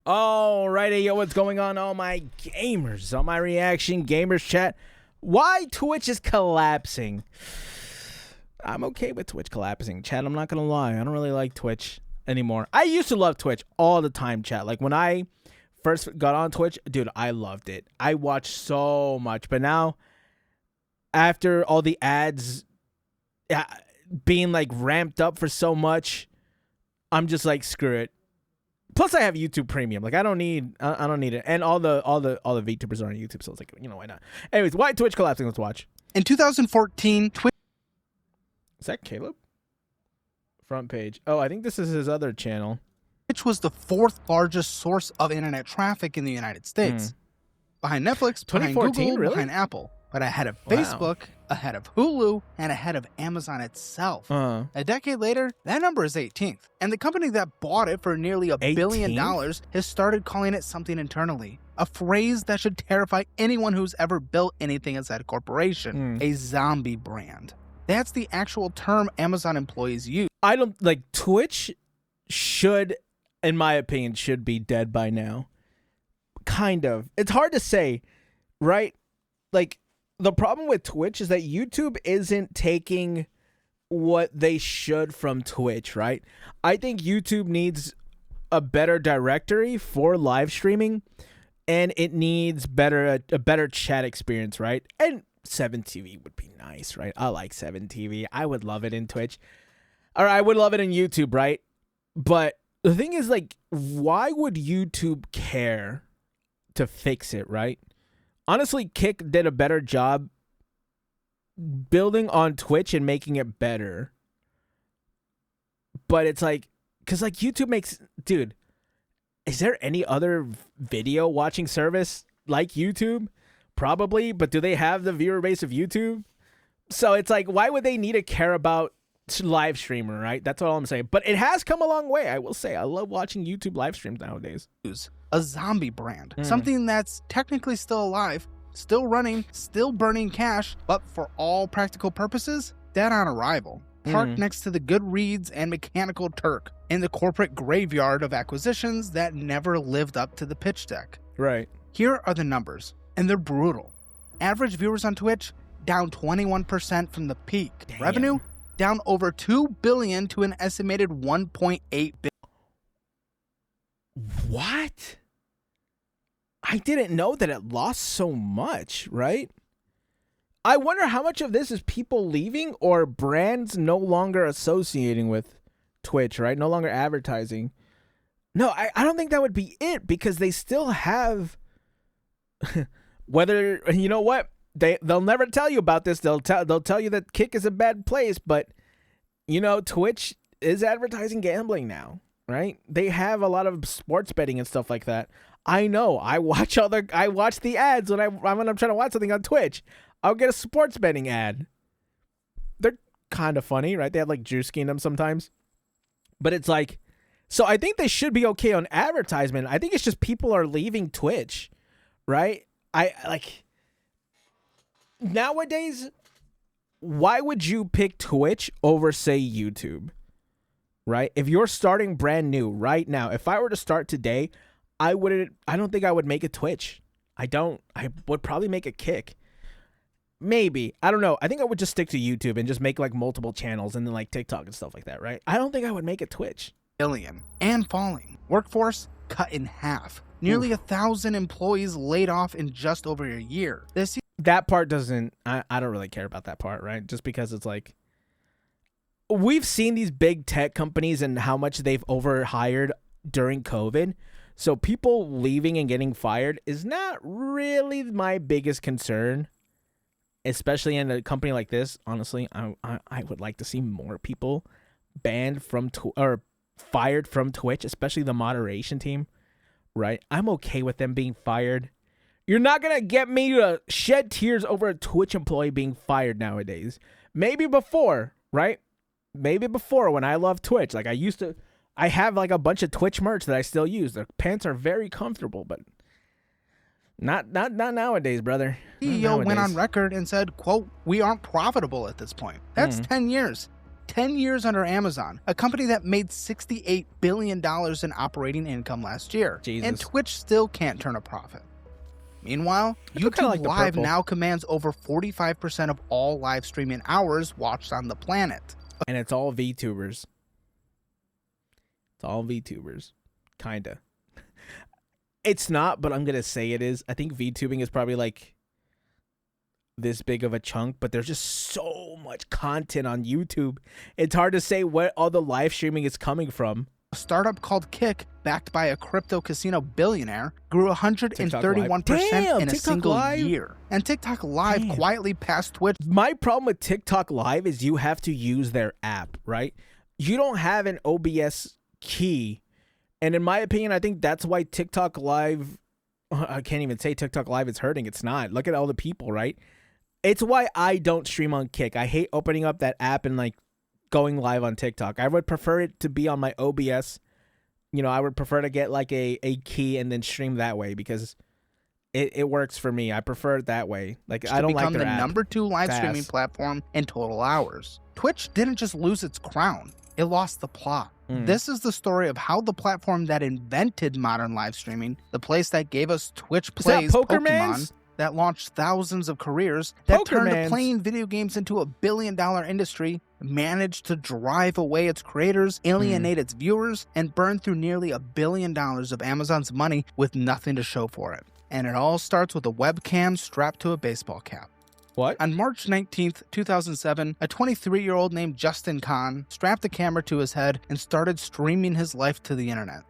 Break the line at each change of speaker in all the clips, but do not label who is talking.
Alrighty, yo, what's going on, all my gamers, all my reaction gamers chat? Why Twitch is collapsing? I'm okay with Twitch collapsing, chat. I'm not gonna lie. I don't really like Twitch anymore. I used to love Twitch all the time, chat. Like when I first got on Twitch, dude, I loved it. I watched so much, but now after all the ads being like ramped up for so much, I'm just like, screw it. Plus, I have YouTube Premium. Like, I don't need it. And all the VTubers are on YouTube, so it's like, why not? Anyways, why Twitch collapsing? Let's watch.
In 2014, Twitch
Is that Caleb? Front page. Oh, I think this is his other channel.
was the fourth largest source of internet traffic in the United States, behind Netflix, behind
2014,
Google,
really?
behind Apple, but ahead of
Wow.
Facebook, ahead of Hulu, and ahead of Amazon itself. A decade later, that number is 18th, and the company that bought it for nearly $1 billion
18th?
has started calling it something internally, a phrase that should terrify anyone who's ever built anything inside a corporation, a zombie brand. That's the actual term Amazon employees use.
I don't like Twitch should, in my opinion, should be dead by now. Kind of. It's hard to say, right? Like, the problem with Twitch is that YouTube isn't taking what they should from Twitch, right? I think YouTube needs a better directory for live streaming, and it needs a better chat experience, right? And 7TV would be nice, right? I like 7TV. I would love it in Twitch. Or I would love it in YouTube, right? But the thing is, like, why would YouTube care to fix it, right? Honestly, Kick did a better job building on Twitch and making it better. But it's like, because like YouTube makes, dude, is there any other video watching service like YouTube? Probably, but do they have the viewer base of YouTube? So it's like, why would they need to care about live streamer, right? That's all I'm saying. But it has come a long way, I will say. I love watching YouTube live streams nowadays.
A zombie brand, something that's technically still alive, still running, still burning cash, but for all practical purposes, dead on arrival. Parked next to the Goodreads and Mechanical Turk in the corporate graveyard of acquisitions that never lived up to the pitch deck.
Right.
Here are the numbers, and they're brutal. Average viewers on Twitch, down 21% from the peak.
Damn.
Revenue, down over $2 billion to an estimated $1.8 billion.
What? I didn't know that it lost so much, right? I wonder how much of this is people leaving or brands no longer associating with Twitch, right? No longer advertising. No, I don't think that would be it, because they still have whether, you know what? They'll never tell you about this. They'll tell you that Kick is a bad place, but Twitch is advertising gambling now, right? They have a lot of sports betting and stuff like that. I know. I watch the ads when I'm trying to watch something on Twitch. I'll get a sports betting ad. They're kind of funny, right? They have like Drewski in them sometimes. But it's like, so I think they should be okay on advertisement. I think it's just people are leaving Twitch, right? I like nowadays, why would you pick Twitch over, say, YouTube? Right? If you're starting brand new right now, if I were to start today, I don't think I would make a Twitch. I would probably make a Kick. Maybe. I don't know. I think I would just stick to YouTube and just make like multiple channels and then like TikTok and stuff like that, right? I don't think I would make a Twitch.
And falling. Workforce cut in half. Nearly 1,000 employees laid off in just over a year.
That part doesn't, I don't really care about that part, right? Just because it's like, we've seen these big tech companies and how much they've overhired during COVID. So people leaving and getting fired is not really my biggest concern, especially in a company like this. Honestly, I would like to see more people banned from or fired from Twitch, especially the moderation team, right? I'm okay with them being fired. You're not going to get me to shed tears over a Twitch employee being fired nowadays. Maybe before, right? Maybe before when I loved Twitch. Like I have like a bunch of Twitch merch that I still use. The pants are very comfortable, but not nowadays, brother.
CEO went on record and said, quote, "We aren't profitable at this point." That's 10 years. 10 years under Amazon, a company that made $68 billion in operating income last year.
Jesus.
And Twitch still can't turn a profit. Meanwhile,
I kinda
YouTube
like the
Live
purple.
now commands over 45% of all live streaming hours watched on the planet.
And it's all VTubers. It's all VTubers. Kinda. It's not, but I'm gonna say it is. I think VTubing is probably like this big of a chunk, but there's just so much content on YouTube. It's hard to say where all the live streaming is coming from.
A startup called Kick, backed by a crypto casino billionaire, grew 131%
Damn,
in a
TikTok
single
Live?
year. And TikTok Live
Damn.
quietly passed Twitch.
My problem with TikTok Live is you have to use their app, right? You don't have an OBS key. And in my opinion, I think that's why TikTok Live, I can't even say TikTok Live is hurting. It's not. Look at all the people, right? It's why I don't stream on Kick. I hate opening up that app and like going live on TikTok. I would prefer it to be on my OBS. You know, I would prefer to get like a key and then stream that way because it works for me. I prefer it that way. Like I don't like
become
their
the
app.
number 2 live streaming
Fast.
platform in total hours. Twitch didn't just lose its crown, it lost the plot. This is the story of how the platform that invented modern live streaming, the place that gave us Twitch
Is that
Plays
Poker
Pokemon,
Mans?
that launched thousands of careers, that turned
Pokermans.
playing video games into a billion-dollar industry, managed to drive away its creators, alienate its viewers, and burn through nearly $1 billion of Amazon's money with nothing to show for it. And it all starts with a webcam strapped to a baseball cap.
What?
On March 19th, 2007, a 23-year-old named Justin Kahn strapped a camera to his head and started streaming his life to the internet.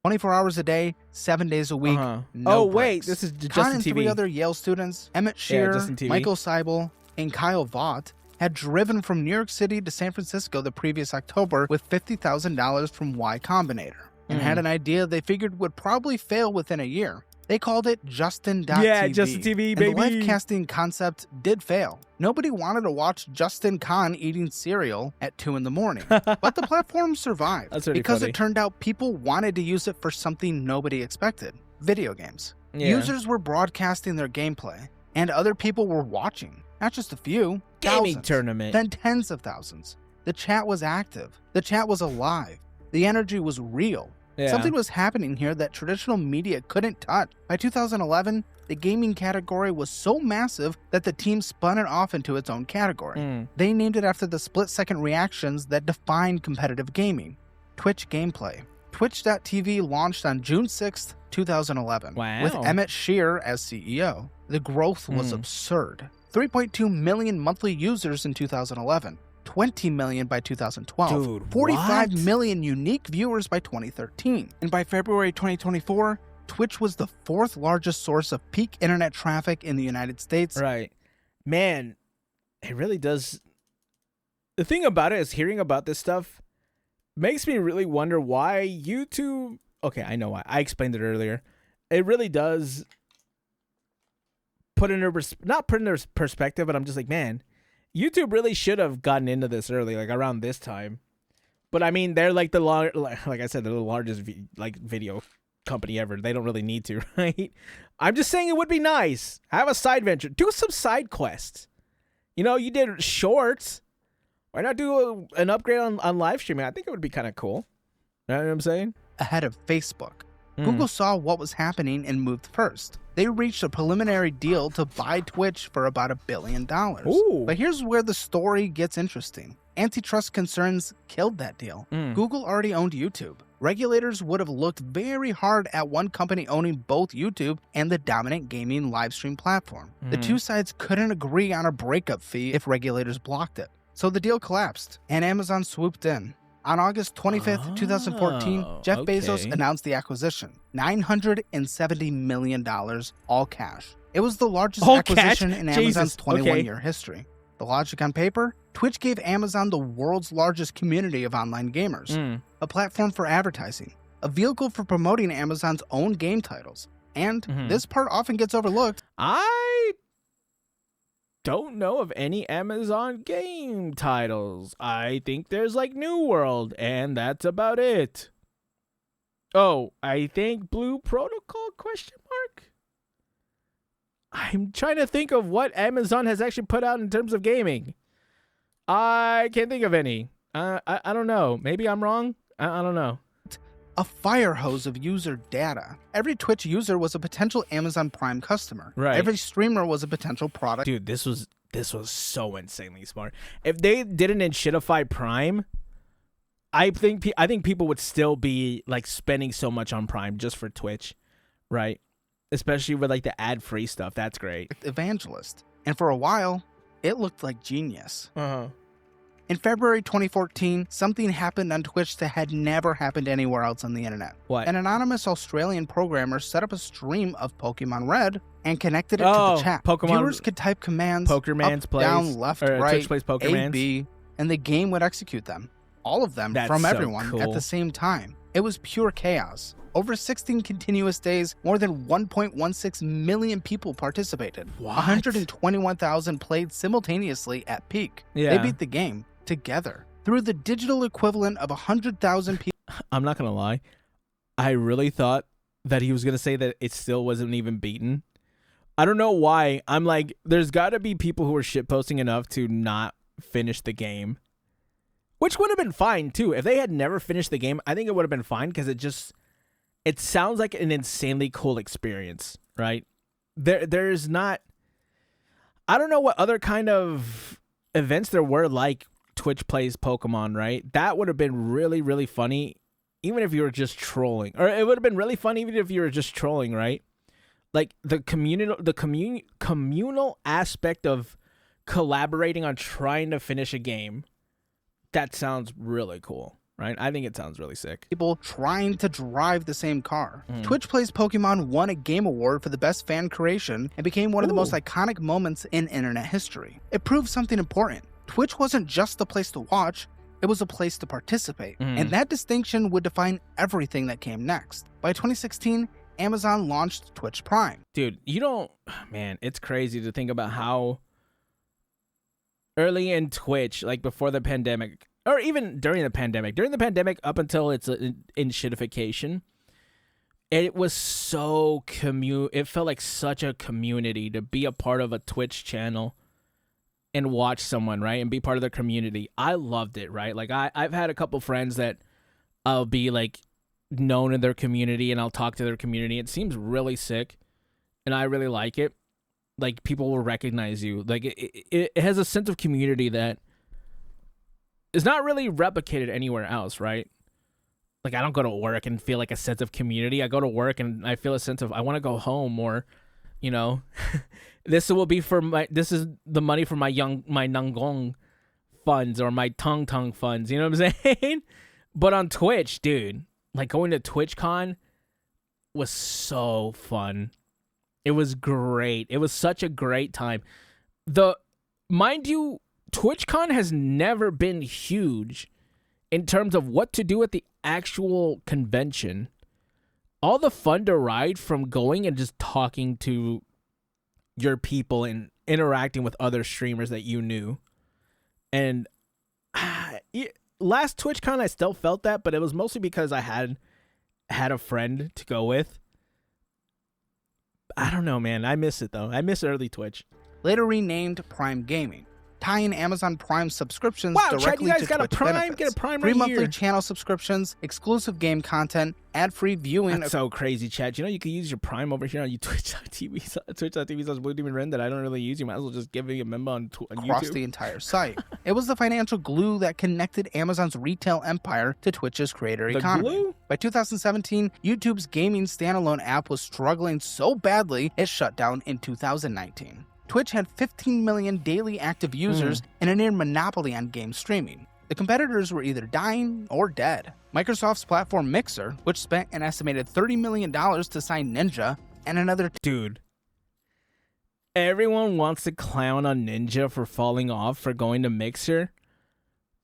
24 hours a day, 7 days a week.
Uh-huh.
No
Oh, wait,
breaks.
this is
Kahn
Justin
and
TV.
3 other Yale students, Emmett Shear,
Justin TV.
Michael Seibel, and Kyle Vaught, had driven from New York City to San Francisco the previous October with $50,000 from Y Combinator and had an idea they figured would probably fail within a year. They called it Justin.tv.
Yeah, Justin TV,
and
baby.
the live casting concept did fail. Nobody wanted to watch Justin Kahn eating cereal at 2 in the morning. But the platform survived
That's pretty
because
funny.
it turned out people wanted to use it for something nobody expected. Video games.
Yeah.
Users were broadcasting their gameplay, and other people were watching. Not just a few.
Gaming
thousands,
tournament.
Then tens of thousands. The chat was active. The chat was alive. The energy was real.
Yeah.
Something was happening here that traditional media couldn't touch. By 2011, the gaming category was so massive that the team spun it off into its own category. They named it after the split-second reactions that defined competitive gaming, Twitch gameplay. Twitch.tv launched on June 6th, 2011,
Wow.
with Emmett Shear as CEO. The growth was absurd. 3.2 million monthly users in 2011. 20 million by 2012,
Dude,
45
what?
million unique viewers by 2013. And by February 2024, Twitch was the 4th largest source of peak internet traffic in the United States.
Right. Man, it really does. The thing about it is hearing about this stuff makes me really wonder why YouTube. Okay, I know why. I explained it earlier. It really does put in not put in perspective, but I'm just like, man, YouTube really should have gotten into this early, like around this time. But I mean, they're like like I said, they're the largest video company ever. They don't really need to, right? I'm just saying it would be nice. Have a side venture. Do some side quests. You know, you did shorts. Why not do an upgrade on live streaming? I think it would be kind of cool. You know what I'm saying?
Ahead of Facebook. Google saw what was happening and moved first. They reached a preliminary deal to buy Twitch for about $1 billion.
Ooh.
But here's where the story gets interesting. Antitrust concerns killed that deal. Google already owned YouTube. Regulators would have looked very hard at one company owning both YouTube and the dominant gaming livestream platform. The two sides couldn't agree on a breakup fee if regulators blocked it. So the deal collapsed, and Amazon swooped in. On August 25th, 2014, Jeff Bezos announced the acquisition. $970 million, all cash. It was the largest
All
acquisition
cash?
in
Jesus,
Amazon's 21-year history. The logic on paper? Twitch gave Amazon the world's largest community of online gamers, a platform for advertising, a vehicle for promoting Amazon's own game titles. And this part often gets overlooked.
I don't know of any Amazon game titles. I think there's like New World, and that's about it. Oh, I think Blue Protocol ? I'm trying to think of what Amazon has actually put out in terms of gaming. I can't think of any. I don't know. Maybe I'm wrong. I don't know.
A fire hose of user data. Every Twitch user was a potential Amazon Prime customer.
Right.
Every streamer was a potential product.
Dude, this was so insanely smart. If they didn't shitify Prime, I think people would still be like spending so much on Prime just for Twitch, right? Especially with like the ad-free stuff. That's great.
Evangelist. And for a while, it looked like genius.
Uh-huh.
In February 2014, something happened on Twitch that had never happened anywhere else on the internet.
What?
An anonymous Australian programmer set up a stream of Pokemon Red and connected it to
Oh,
the chat.
Pokemon-
Viewers could type commands
Pokerman's
up,
plays,
down, left,
or
right,
Twitch plays
A,
Pokerman's.
B, and the game would execute them. All of them
That's
from
so
everyone at
cool.
the same time. It was pure chaos. Over 16 continuous days, more than 1.16 million people participated.
What?
121,000 played simultaneously at peak.
Yeah.
They beat the game together. Through the digital equivalent of 100,000 people.
I'm not gonna lie. I really thought that he was gonna say that it still wasn't even beaten. I don't know why. I'm like, there's got to be people who are shitposting enough to not finish the game, which would have been fine too. If they had never finished the game, I think it would have been fine because it sounds like an insanely cool experience, right? There's not. I don't know what other kind of events there were like Twitch plays Pokemon, right? That would have been really, really funny, even if you were just trolling. Or it would have been really funny even if you were just trolling, right? Like the communal aspect of collaborating on trying to finish a game. That sounds really cool, right? I think it sounds really sick.
People trying to drive the same car.
Mm.
Twitch Plays Pokemon won a game award for the best fan creation and became one of the most iconic moments in internet history. It proved something important. Twitch wasn't just a place to watch, it was a place to participate.
Mm.
And that distinction would define everything that came next. By 2016, Amazon launched Twitch Prime.
Dude, man, it's crazy to think about how early in Twitch, like before the pandemic, or even during the pandemic up until its shitification, it was so it felt like such a community to be a part of a Twitch channel and watch someone, right, and be part of the community. I loved it, right? Like I've had a couple friends that I'll be like known in their community and I'll talk to their community. It seems really sick and I really like it. Like people will recognize you. Like it has a sense of community that is not really replicated anywhere else, right? Like I don't go to work and feel like a sense of community. I go to work and I feel a sense of I want to go home, or this will be this is the money for my Nangong funds or my Tung funds, you know what I'm saying? But on Twitch, dude, like going to TwitchCon was so fun. It was great. It was such a great time. Mind you, TwitchCon has never been huge in terms of what to do at the actual convention. All the fun derived from going and just talking to your people and interacting with other streamers that you knew. And last TwitchCon, I still felt that, but it was mostly because I had a friend to go with. I don't know, man. I miss it, though. I miss early Twitch.
Later renamed Prime Gaming, tying Amazon Prime subscriptions
Wow, Chad,
directly
you guys
to
got a
Twitch
Prime?
benefits.
Get a Prime
Free
right
monthly
here.
channel subscriptions, exclusive game content, ad-free viewing.
That's so crazy, Chad. You know you can use your Prime over here on Twitch.tv, Twitch.tv/Blue Demon Ren that I don't really use. You might as well just give me a member on
across
YouTube.
the entire site. It was the financial glue that connected Amazon's retail empire to Twitch's creator
The
economy.
glue?
By 2017, YouTube's gaming standalone app was struggling so badly it shut down in 2019. Twitch had 15 million daily active users and a near monopoly on game streaming. The competitors were either dying or dead. Microsoft's platform Mixer, which spent an estimated $30 million to sign Ninja, and another
Dude. Everyone wants to clown on Ninja for falling off for going to Mixer.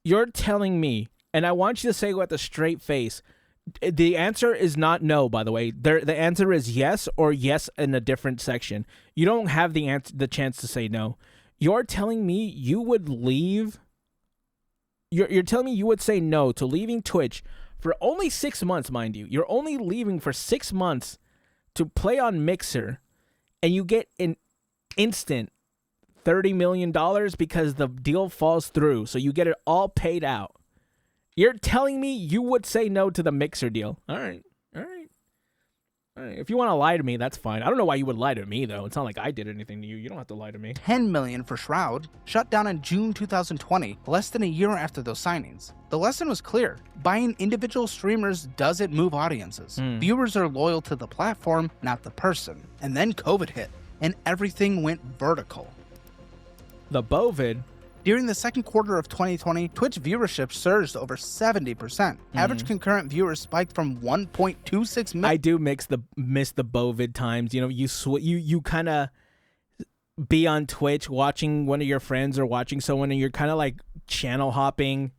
You're telling me, and I want you to say it with a straight face, the answer is not no, by the way. The answer is yes or yes in a different section. You don't have the chance to say no. You're telling me you would leave... You're telling me you would say no to leaving Twitch for only 6 months, mind you. You're only leaving for 6 months to play on Mixer, and you get an instant $30 million because the deal falls through. So you get it all paid out. You're telling me you would say no to the Mixer deal. All right. If you want to lie to me, that's fine. I don't know why you would lie to me, though. It's not like I did anything to you. You don't have to lie to me.
$10 million for Shroud, shut down in June 2020, less than a year after those signings. The lesson was clear. Buying individual streamers doesn't move audiences. Viewers are loyal to the platform, not the person. And then COVID hit, and everything went vertical.
The Bovid.
During the second quarter of 2020, Twitch viewership surged over 70%. Average concurrent viewers spiked from 1.26 million.
I do miss the Bovid times. You know, you kind of be on Twitch watching one of your friends or watching someone, and you're kind of like channel hopping,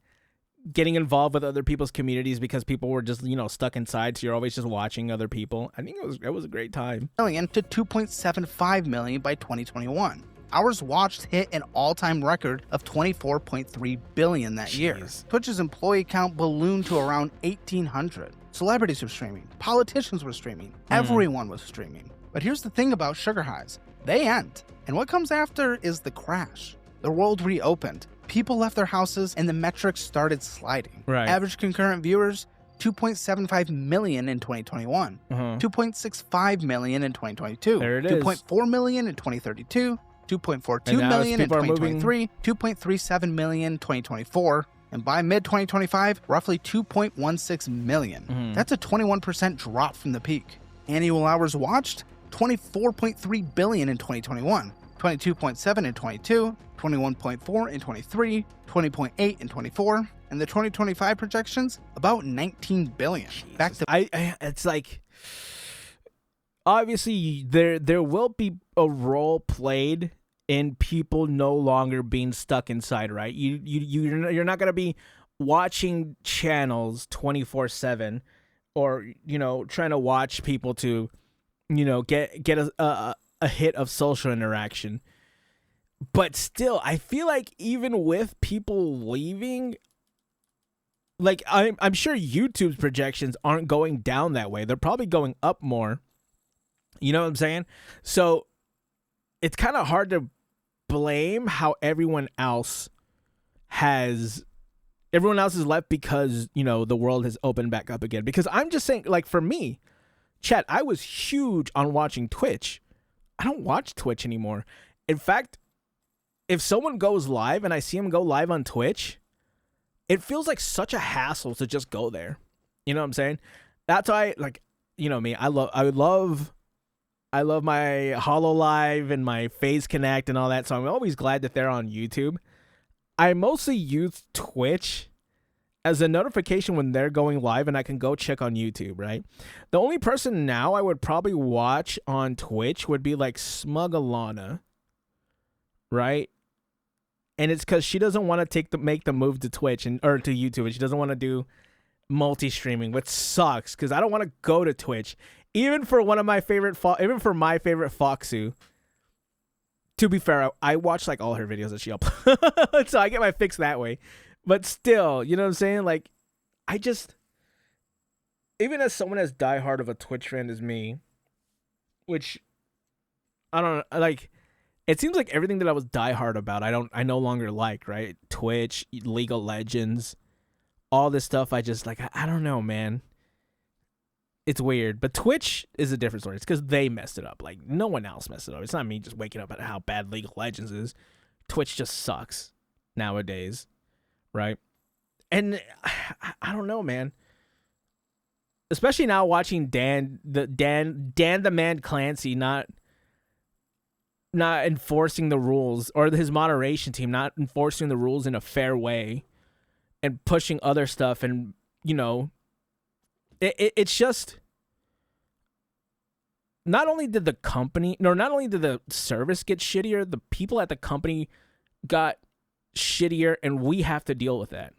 getting involved with other people's communities because people were just, you know, stuck inside. So you're always just watching other people. I think it was a great time.
Million to 2.75 million by 2021. Hours watched hit an all-time record of 24.3 billion that year. Twitch's employee count ballooned to around 1,800. Celebrities were streaming. Politicians were streaming. Everyone was streaming. But here's the thing about Sugar Highs. They end. And what comes after is the crash. The world reopened. People left their houses and the metrics started sliding.
Right.
Average concurrent viewers, 2.75 million in 2021. 2.65 million in 2022.
There it is.
2.4 million in 2032. 2.42 million in 2023, 2.37 million in 2024, and by mid-2025, roughly 2.16 million. That's a 21% drop from the peak. Annual hours watched, 24.3 billion in 2021, 22.7 in 22, 21.4 in 23, 20.8 in 24, and the 2025 projections, about 19 billion.
Jesus.
Back to
it's like, obviously there will be a role played in people no longer being stuck inside, right? You're not gonna be watching channels 24/7, or, you know, trying to watch people to, you know, get a hit of social interaction. But still, I feel like even with people leaving, like I'm sure YouTube's projections aren't going down that way. They're probably going up more. You know what I'm saying? So it's kind of hard to blame how everyone else has left because, you know, the world has opened back up again. Because I'm just saying, like, for me, chat, I was huge on watching Twitch. I don't watch Twitch anymore. In fact, if someone goes live and I see him go live on Twitch, it feels like such a hassle to just go there. You know what I'm saying? That's why, like, you know me, I love my HoloLive and my FaZe Connect and all that, so I'm always glad that they're on YouTube. I mostly use Twitch as a notification when they're going live, and I can go check on YouTube, right? The only person now I would probably watch on Twitch would be like Smug-Alana, right? And it's because she doesn't want to make the move to Twitch or to YouTube, and she doesn't want to do multi-streaming, which sucks because I don't want to go to Twitch. Even for my favorite Foxu, to be fair, I watch like all her videos that she uploads, so I get my fix that way. But still, you know what I'm saying? Like, I just, even as someone as diehard of a Twitch fan as me, which I don't like, it seems like everything that I was diehard about, I no longer like, right? Twitch, League of Legends, all this stuff. I just like, I don't know, man. It's weird, but Twitch is a different story. It's because they messed it up. Like, no one else messed it up. It's not me just waking up at how bad League of Legends is. Twitch just sucks nowadays, right? And I don't know, man. Especially now watching Dan the Man Clancy not enforcing the rules, or his moderation team not enforcing the rules in a fair way, and pushing other stuff, and, you know, it's just, not only did the service get shittier, the people at the company got shittier, and we have to deal with that.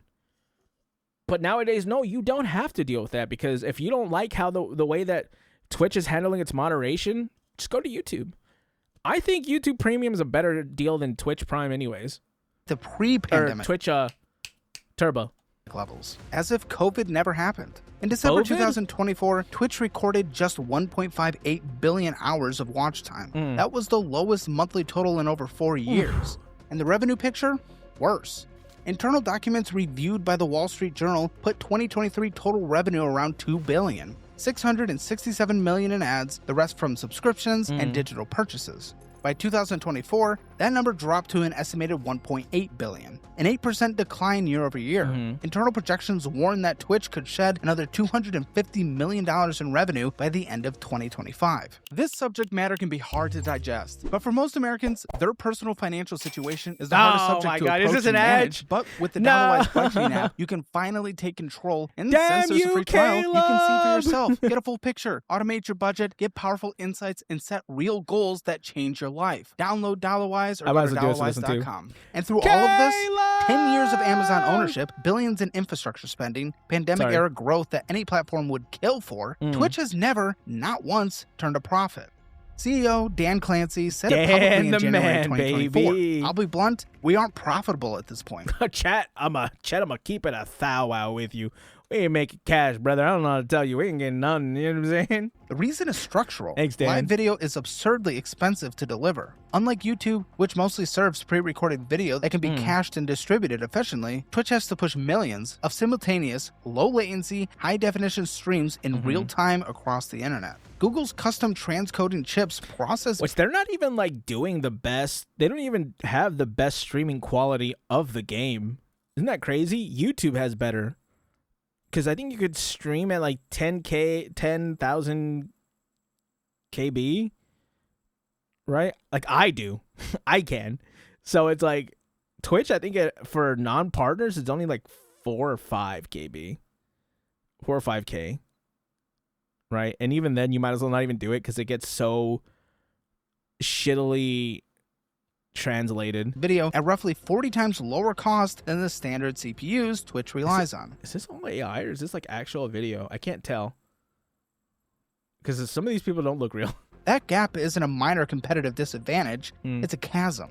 But nowadays, no, you don't have to deal with that, because if you don't like how the way that Twitch is handling its moderation, just go to YouTube. I think YouTube Premium is a better deal than Twitch Prime anyways.
The pre-pandemic.
Or Twitch Turbo.
levels, as if COVID never happened. In December 2024, Twitch recorded just 1.58 billion hours of watch time. That was the lowest monthly total in over 4 years. And the revenue picture? Worse. Internal documents reviewed by the Wall Street Journal put 2023 total revenue around $2 billion. $667 million in ads, the rest from subscriptions and digital purchases. By 2024, that number dropped to an estimated $1.8 billion, an 8% decline year over year. Internal projections warn that Twitch could shed another $250 million in revenue by the end of 2025. This subject matter can be hard to digest, but for most Americans, their personal financial situation is the hardest subject to approach and manage. But with the Downloadwise Budgeting app, you can finally take control. And since there's a free trial, you can see for yourself, get a full picture, automate your budget, get powerful insights, and set real goals that change your life. Download Dollawise or go to Dollawise.com. And through all of this, 10 years of Amazon ownership, billions in infrastructure spending, pandemic-era growth that any platform would kill for, Twitch has never, not once, turned a profit. CEO Dan Clancy said it publicly in January 2024. Baby. I'll be blunt, we aren't profitable at this point.
Chat, I'm a keeping a thou wow with you. We ain't making cash, brother. I don't know how to tell you. We ain't getting nothing. You know what I'm saying?
The reason is structural.
Thanks, Dan.
Live video is absurdly expensive to deliver. Unlike YouTube, which mostly serves pre-recorded video that can be cached and distributed efficiently, Twitch has to push millions of simultaneous, low-latency, high-definition streams in real time across the internet. Google's custom transcoding chips process...
Which they're not even, like, doing the best. They don't even have the best streaming quality of the game. Isn't that crazy? YouTube has better. Because I think you could stream at like 10,000 KB, right? Like I do. I can. So it's like Twitch, I think for non-partners, it's only like 4 or 5 KB. 4 or 5K. Right? And even then, you might as well not even do it because it gets so shittily translated
video at roughly 40 times lower cost than the standard CPUs Twitch relies on.
Is this all AI or is this like actual video? I can't tell because some of these people don't look real.
That gap isn't a minor competitive disadvantage, it's a chasm.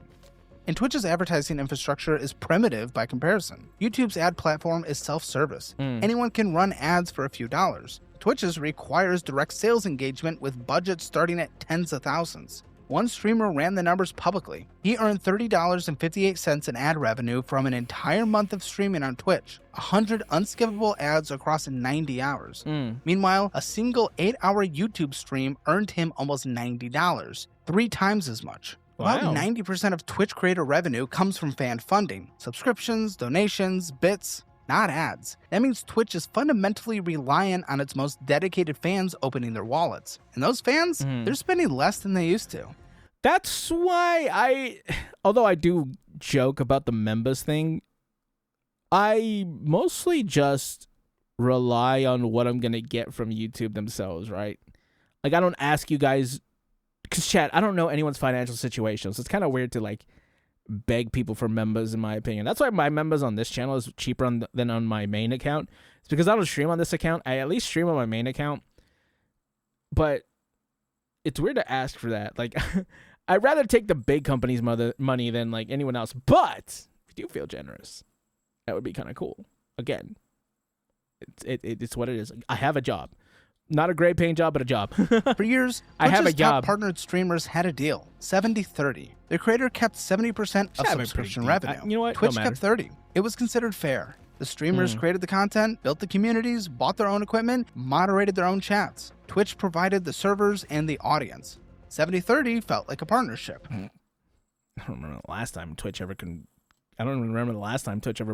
And Twitch's advertising infrastructure is primitive by comparison. YouTube's ad platform is self-service. Anyone can run ads for a few dollars. Twitch's requires direct sales engagement with budgets starting at tens of thousands. One streamer ran the numbers publicly. He earned $30.58 in ad revenue from an entire month of streaming on Twitch, 100 unskippable ads across 90 hours. Meanwhile, a single 8-hour YouTube stream earned him almost $90, 3 times as much.
Wow.
About 90% of Twitch creator revenue comes from fan funding, subscriptions, donations, bits, not ads. That means Twitch is fundamentally reliant on its most dedicated fans opening their wallets. And those fans, they're spending less than they used to.
That's why although I do joke about the members thing, I mostly just rely on what I'm going to get from YouTube themselves, right? Like, I don't ask you guys, because chat, I don't know anyone's financial situation, so it's kind of weird to, like, beg people for members, in my opinion. That's why my members on this channel is cheaper than on my main account. It's because I don't stream on this account. I at least stream on my main account. But it's weird to ask for that. Like, I'd rather take the big company's money than, like, anyone else. But if you do feel generous, that would be kind of cool. Again, it's what it is. I have a job. Not a great paying job, but a job.
For years,
I have a
top
job.
Partnered streamers had a deal, 70-30. The creator kept 70% of subscription revenue.
You know what?
Twitch kept 30. It was considered fair. The streamers created the content, built the communities, bought their own equipment, moderated their own chats. Twitch provided the servers and the audience. 70-30 felt like a partnership.
I don't remember the last time Twitch ever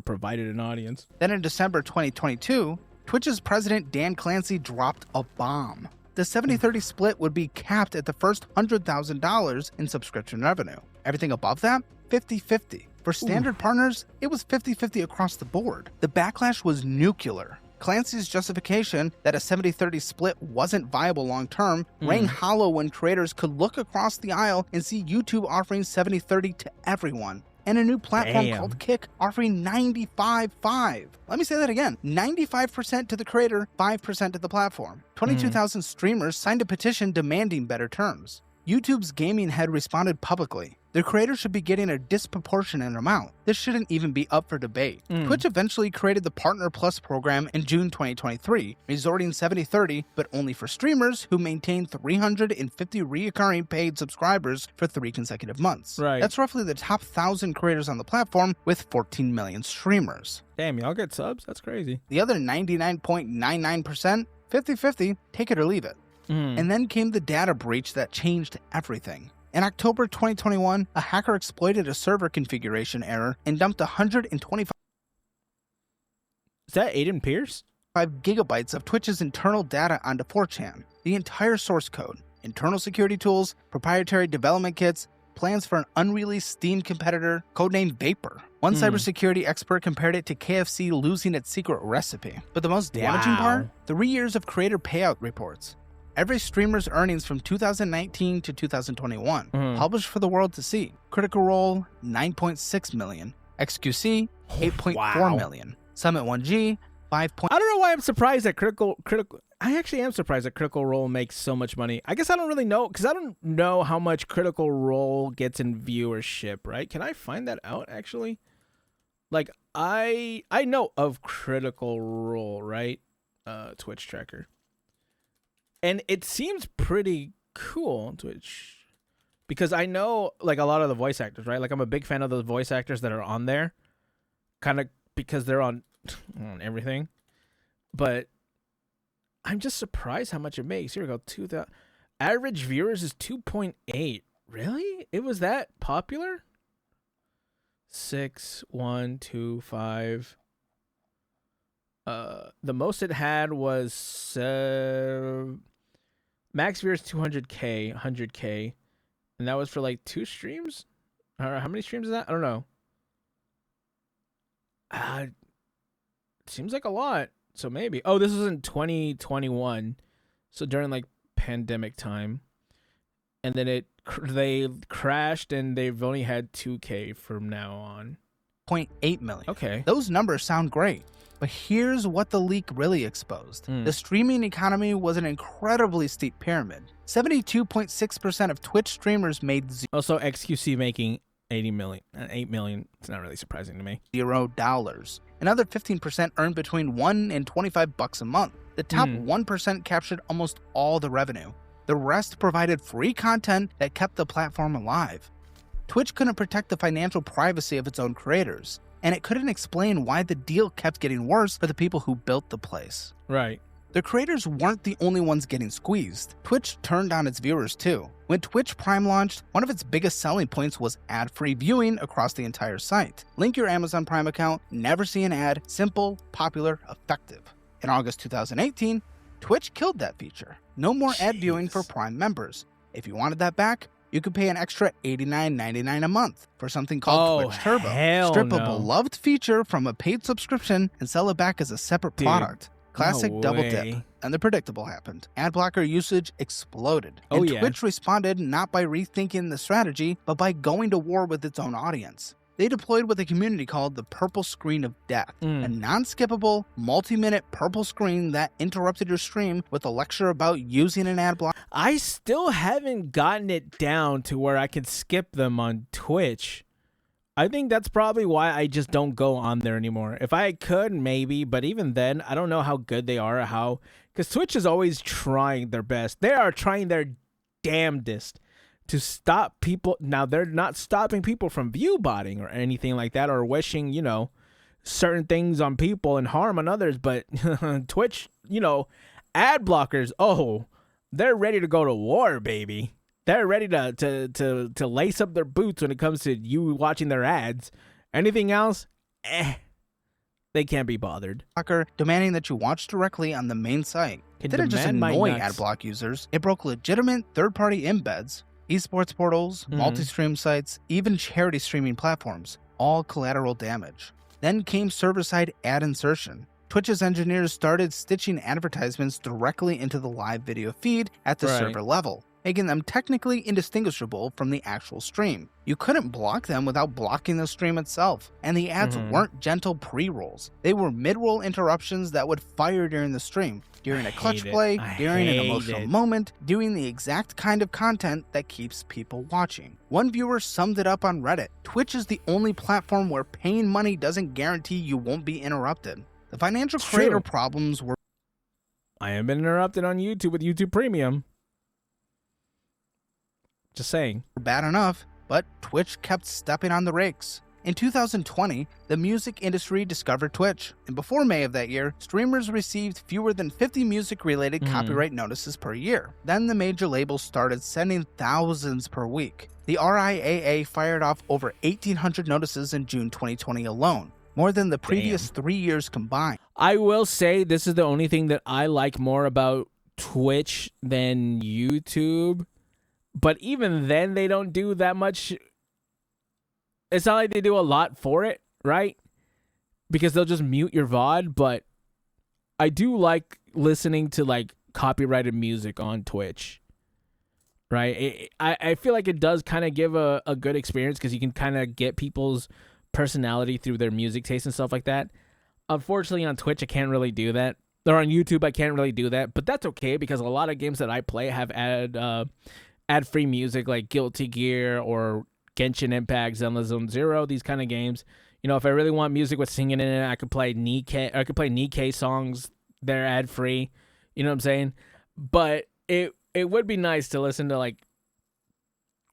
provided an audience.
Then in December 2022, Twitch's president Dan Clancy dropped a bomb. The 70-30 split would be capped at the first $100,000 in subscription revenue. Everything above that, 50-50. For standard partners, it was 50-50 across the board. The backlash was nuclear. Clancy's justification that a 70-30 split wasn't viable long-term rang hollow when creators could look across the aisle and see YouTube offering 70-30 to everyone, and a new platform called Kick offering 95-5. Let me say that again. 95% to the creator, 5% to the platform. 22,000 streamers signed a petition demanding better terms. YouTube's gaming head responded publicly. their creators should be getting a disproportionate amount. This shouldn't even be up for debate. Twitch eventually created the Partner Plus program in June 2023, resorting 70-30, but only for streamers who maintain 350 recurring paid subscribers for 3 consecutive months.
Right.
That's roughly the top 1,000 creators on the platform with 14 million streamers.
Damn, y'all get subs? That's crazy.
The other 99.99%, 50-50, take it or leave it. And then came the data breach that changed everything. In October 2021, a hacker exploited a server configuration error and dumped 125
Is that Aiden Pierce?
gigabytes of Twitch's internal data onto 4chan. The entire source code, internal security tools, proprietary development kits, plans for an unreleased Steam competitor, codenamed Vapor. One cybersecurity expert compared it to KFC losing its secret recipe. But the most damaging part? 3 years of creator payout reports. Every streamer's earnings from 2019 to 2021, published for the world to see. Critical Role, 9.6 million. XQC, 8.4 million. Summit 1G, 5.
I don't know why I'm surprised that I actually am surprised that Critical Role makes so much money. I guess I don't really know, because I don't know how much Critical Role gets in viewership, right? Can I find that out, actually? Like, I know of Critical Role, right? Twitch tracker. And it seems pretty cool on Twitch, because I know, like, a lot of the voice actors, right? Like, I'm a big fan of the voice actors that are on there, kind of because they're on everything. But I'm just surprised how much it makes. Here we go. 2,000 average viewers is 2.8. Really? It was that popular? 6, 1, 2, 5. The most it had was max viewers 200K, 100K, and that was for like 2 streams. How many streams is that? I don't know. Seems like a lot. So maybe. Oh, this was in 2021, so during like pandemic time, and then they crashed, and they've only had 2K from now on.
0.8 million.
Okay.
Those numbers sound great. But here's what the leak really exposed. The streaming economy was an incredibly steep pyramid. 72.6% of Twitch streamers made
Also, XQC making 8 million. It's not really surprising to me.
$0. Another 15% earned between $1 and $25 a month. The top 1% captured almost all the revenue. The rest provided free content that kept the platform alive. Twitch couldn't protect the financial privacy of its own creators, and it couldn't explain why the deal kept getting worse for the people who built the place.
Right.
The creators weren't the only ones getting squeezed. Twitch turned on its viewers too. When Twitch Prime launched, one of its biggest selling points was ad-free viewing across the entire site. Link your Amazon Prime account, never see an ad, simple, popular, effective. In August 2018, Twitch killed that feature. No more ad viewing for Prime members. If you wanted that back, you could pay an extra $89.99 a month for something called Twitch Turbo. Strip a beloved feature from a paid subscription and sell it back as a separate product. Classic double dip. And the predictable happened. Ad blocker usage exploded. And Twitch responded not by rethinking the strategy, but by going to war with its own audience. They deployed what the community called the purple screen of death, a non-skippable, multi-minute purple screen that interrupted your stream with a lecture about using an ad blocker.
I still haven't gotten it down to where I can skip them on Twitch. I think that's probably why I just don't go on there anymore. If I could, maybe, but even then, I don't know how good they are, because Twitch is always trying their best. They are trying their damnedest to stop people. Now, they're not stopping people from view botting or anything like that, or wishing, certain things on people and harm on others. But Twitch, ad blockers, they're ready to go to war, baby. They're ready to lace up their boots when it comes to you watching their ads. Anything else, they can't be bothered.
Demanding that you watch directly on the main site. It didn't just annoy ad block users, it broke legitimate third-party embeds, esports portals, multi-stream sites, even charity streaming platforms, all collateral damage. Then came server-side ad insertion. Twitch's engineers started stitching advertisements directly into the live video feed at the server level. making them technically indistinguishable from the actual stream. You couldn't block them without blocking the stream itself, and the ads weren't gentle pre-rolls. They were mid-roll interruptions that would fire during the stream, during a clutch play, during an emotional moment, doing the exact kind of content that keeps people watching. One viewer summed it up on Reddit: Twitch is the only platform where paying money doesn't guarantee you won't be interrupted. The financial creator problems were...
I have been interrupted on YouTube with YouTube Premium. Just saying.
Bad enough, but Twitch kept stepping on the rakes. In 2020, the music industry discovered Twitch, and before May of that year, streamers received fewer than 50 music-related copyright notices per year. Then the major labels started sending thousands per week. The RIAA fired off over 1,800 notices in June 2020 alone, more than the previous 3 years combined.
I will say this is the only thing that I like more about Twitch than YouTube. But even then, they don't do that much. It's not like they do a lot for it, right? Because they'll just mute your VOD. But I do like listening to like copyrighted music on Twitch, right? I feel like it does kind of give a good experience because you can kind of get people's personality through their music taste and stuff like that. Unfortunately, on Twitch, I can't really do that. Or on YouTube, I can't really do that. But that's okay because a lot of games that I play have ad-free music like Guilty Gear or Genshin Impact, Zenless Zone Zero, these kind of games. You know, if I really want music with singing in it, I could play Nikke songs. They're ad-free. You know what I'm saying? But it would be nice to listen to like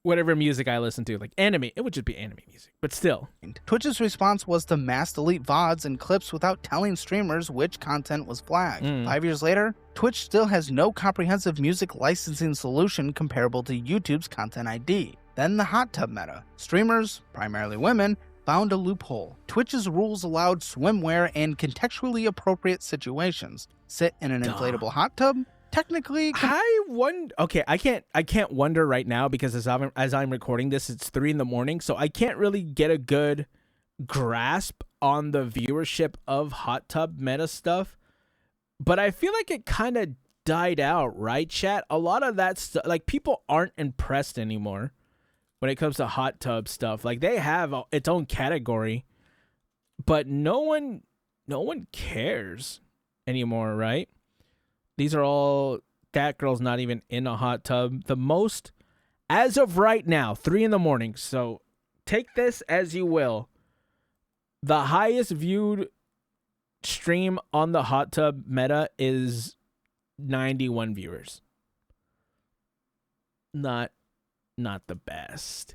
whatever music I listen to, like anime. It would just be anime music, but still.
Twitch's response was to mass delete VODs and clips without telling streamers which content was flagged. 5 years later, Twitch still has no comprehensive music licensing solution comparable to YouTube's Content ID. Then the hot tub meta. Streamers, primarily women, found a loophole. Twitch's rules allowed swimwear and contextually appropriate situations. Sit in an inflatable hot tub? Technically,
I wonder. Okay, I can't wonder right now because as I'm recording this, it's 3 a.m, so I can't really get a good grasp on the viewership of hot tub meta stuff. But I feel like it kind of died out, right, chat? A lot of that stuff, like people aren't impressed anymore when it comes to hot tub stuff. Like they have its own category, but no one cares anymore, right? These are all, that girl's not even in a hot tub. The most, as of right now, 3 a.m, so take this as you will. The highest viewed stream on the hot tub meta is 91 viewers. Not the best.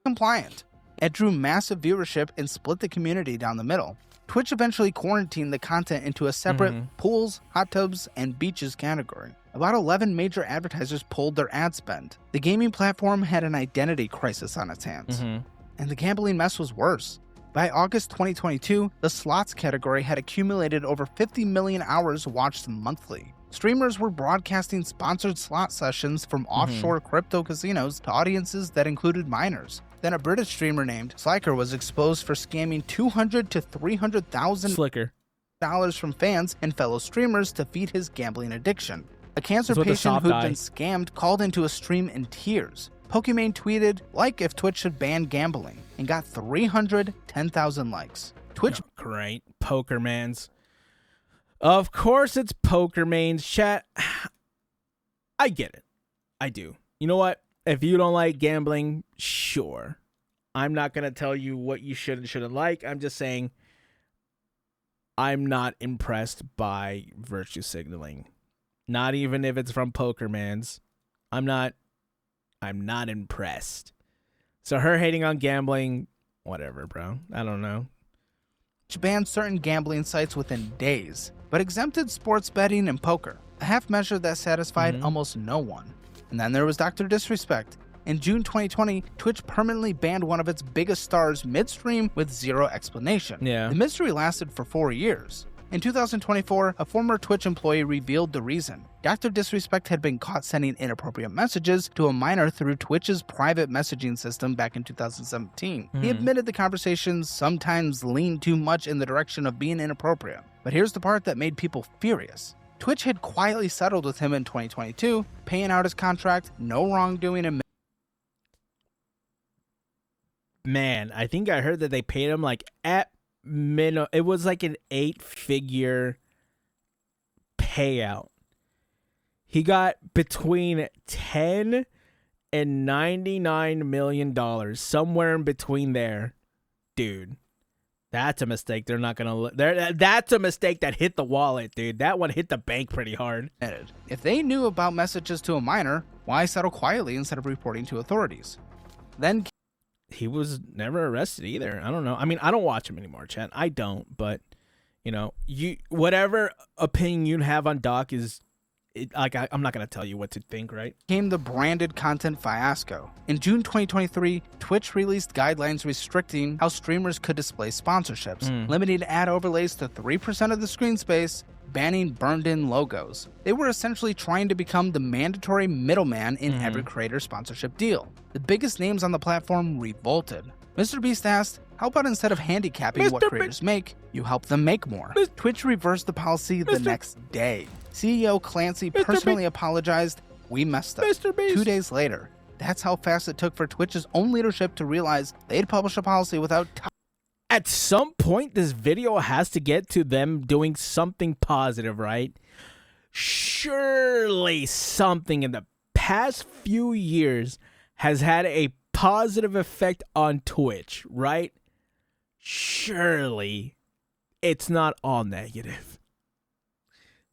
Compliant. It drew massive viewership and split the community down the middle. Twitch eventually quarantined the content into a separate pools, hot tubs, and beaches category. About 11 major advertisers pulled their ad spend. The gaming platform had an identity crisis on its hands. And the gambling mess was worse. By August 2022, the slots category had accumulated over 50 million hours watched monthly. Streamers were broadcasting sponsored slot sessions from offshore crypto casinos to audiences that included minors. Then a British streamer named Sliker was exposed for scamming $200,000 to $300,000 from fans and fellow streamers to feed his gambling addiction. A cancer patient who'd been scammed called into a stream in tears. Pokimane tweeted, "Like if Twitch should ban gambling," and got 310,000 likes. Twitch...
Oh, great. Pokermans. Of course it's Pokermane's, chat. I get it. I do. You know what? If you don't like gambling, sure. I'm not going to tell you what you should and shouldn't like. I'm just saying I'm not impressed by virtue signaling. Not even if it's from Pokermans. I'm not impressed. So her hating on gambling, whatever, bro. I don't know.
Banned certain gambling sites within days, but exempted sports betting and poker, a half measure that satisfied almost no one. And then there was Dr. Disrespect. In June 2020, Twitch permanently banned one of its biggest stars midstream with zero explanation. The mystery lasted for 4 years. In 2024, a former Twitch employee revealed the reason. Dr. Disrespect had been caught sending inappropriate messages to a minor through Twitch's private messaging system back in 2017. He admitted the conversations sometimes leaned too much in the direction of being inappropriate. But here's the part that made people furious. Twitch had quietly settled with him in 2022, paying out his contract, no wrongdoing, and
Man, I think I heard that they paid him like at minimum. It was like an 8-figure payout. He got between 10 and $99 million, somewhere in between there. Dude, that's a mistake. They're not going to... That's a mistake that hit the wallet, dude. That one hit the bank pretty hard.
if they knew about messages to a minor, why settle quietly instead of reporting to authorities? Then
He was never arrested either. I don't know. I mean, I don't watch him anymore, Chat. I don't, but, you know, whatever opinion you have on Doc is... I'm not going to tell you what to think, right?
came the branded content fiasco. In June 2023, Twitch released guidelines restricting how streamers could display sponsorships, limiting ad overlays to 3% of the screen space, banning burned-in logos. They were essentially trying to become the mandatory middleman in every creator sponsorship deal. The biggest names on the platform revolted. MrBeast asked, how about instead of handicapping what creators make, you help them make more? Twitch reversed the policy the next day. CEO Clancy personally apologized. We messed up. 2 days later. That's how fast it took for Twitch's own leadership to realize they'd publish a policy without
At some point, this video has to get to them doing something positive, right? Surely something in the past few years has had a positive effect on Twitch, right? Surely it's not all negative.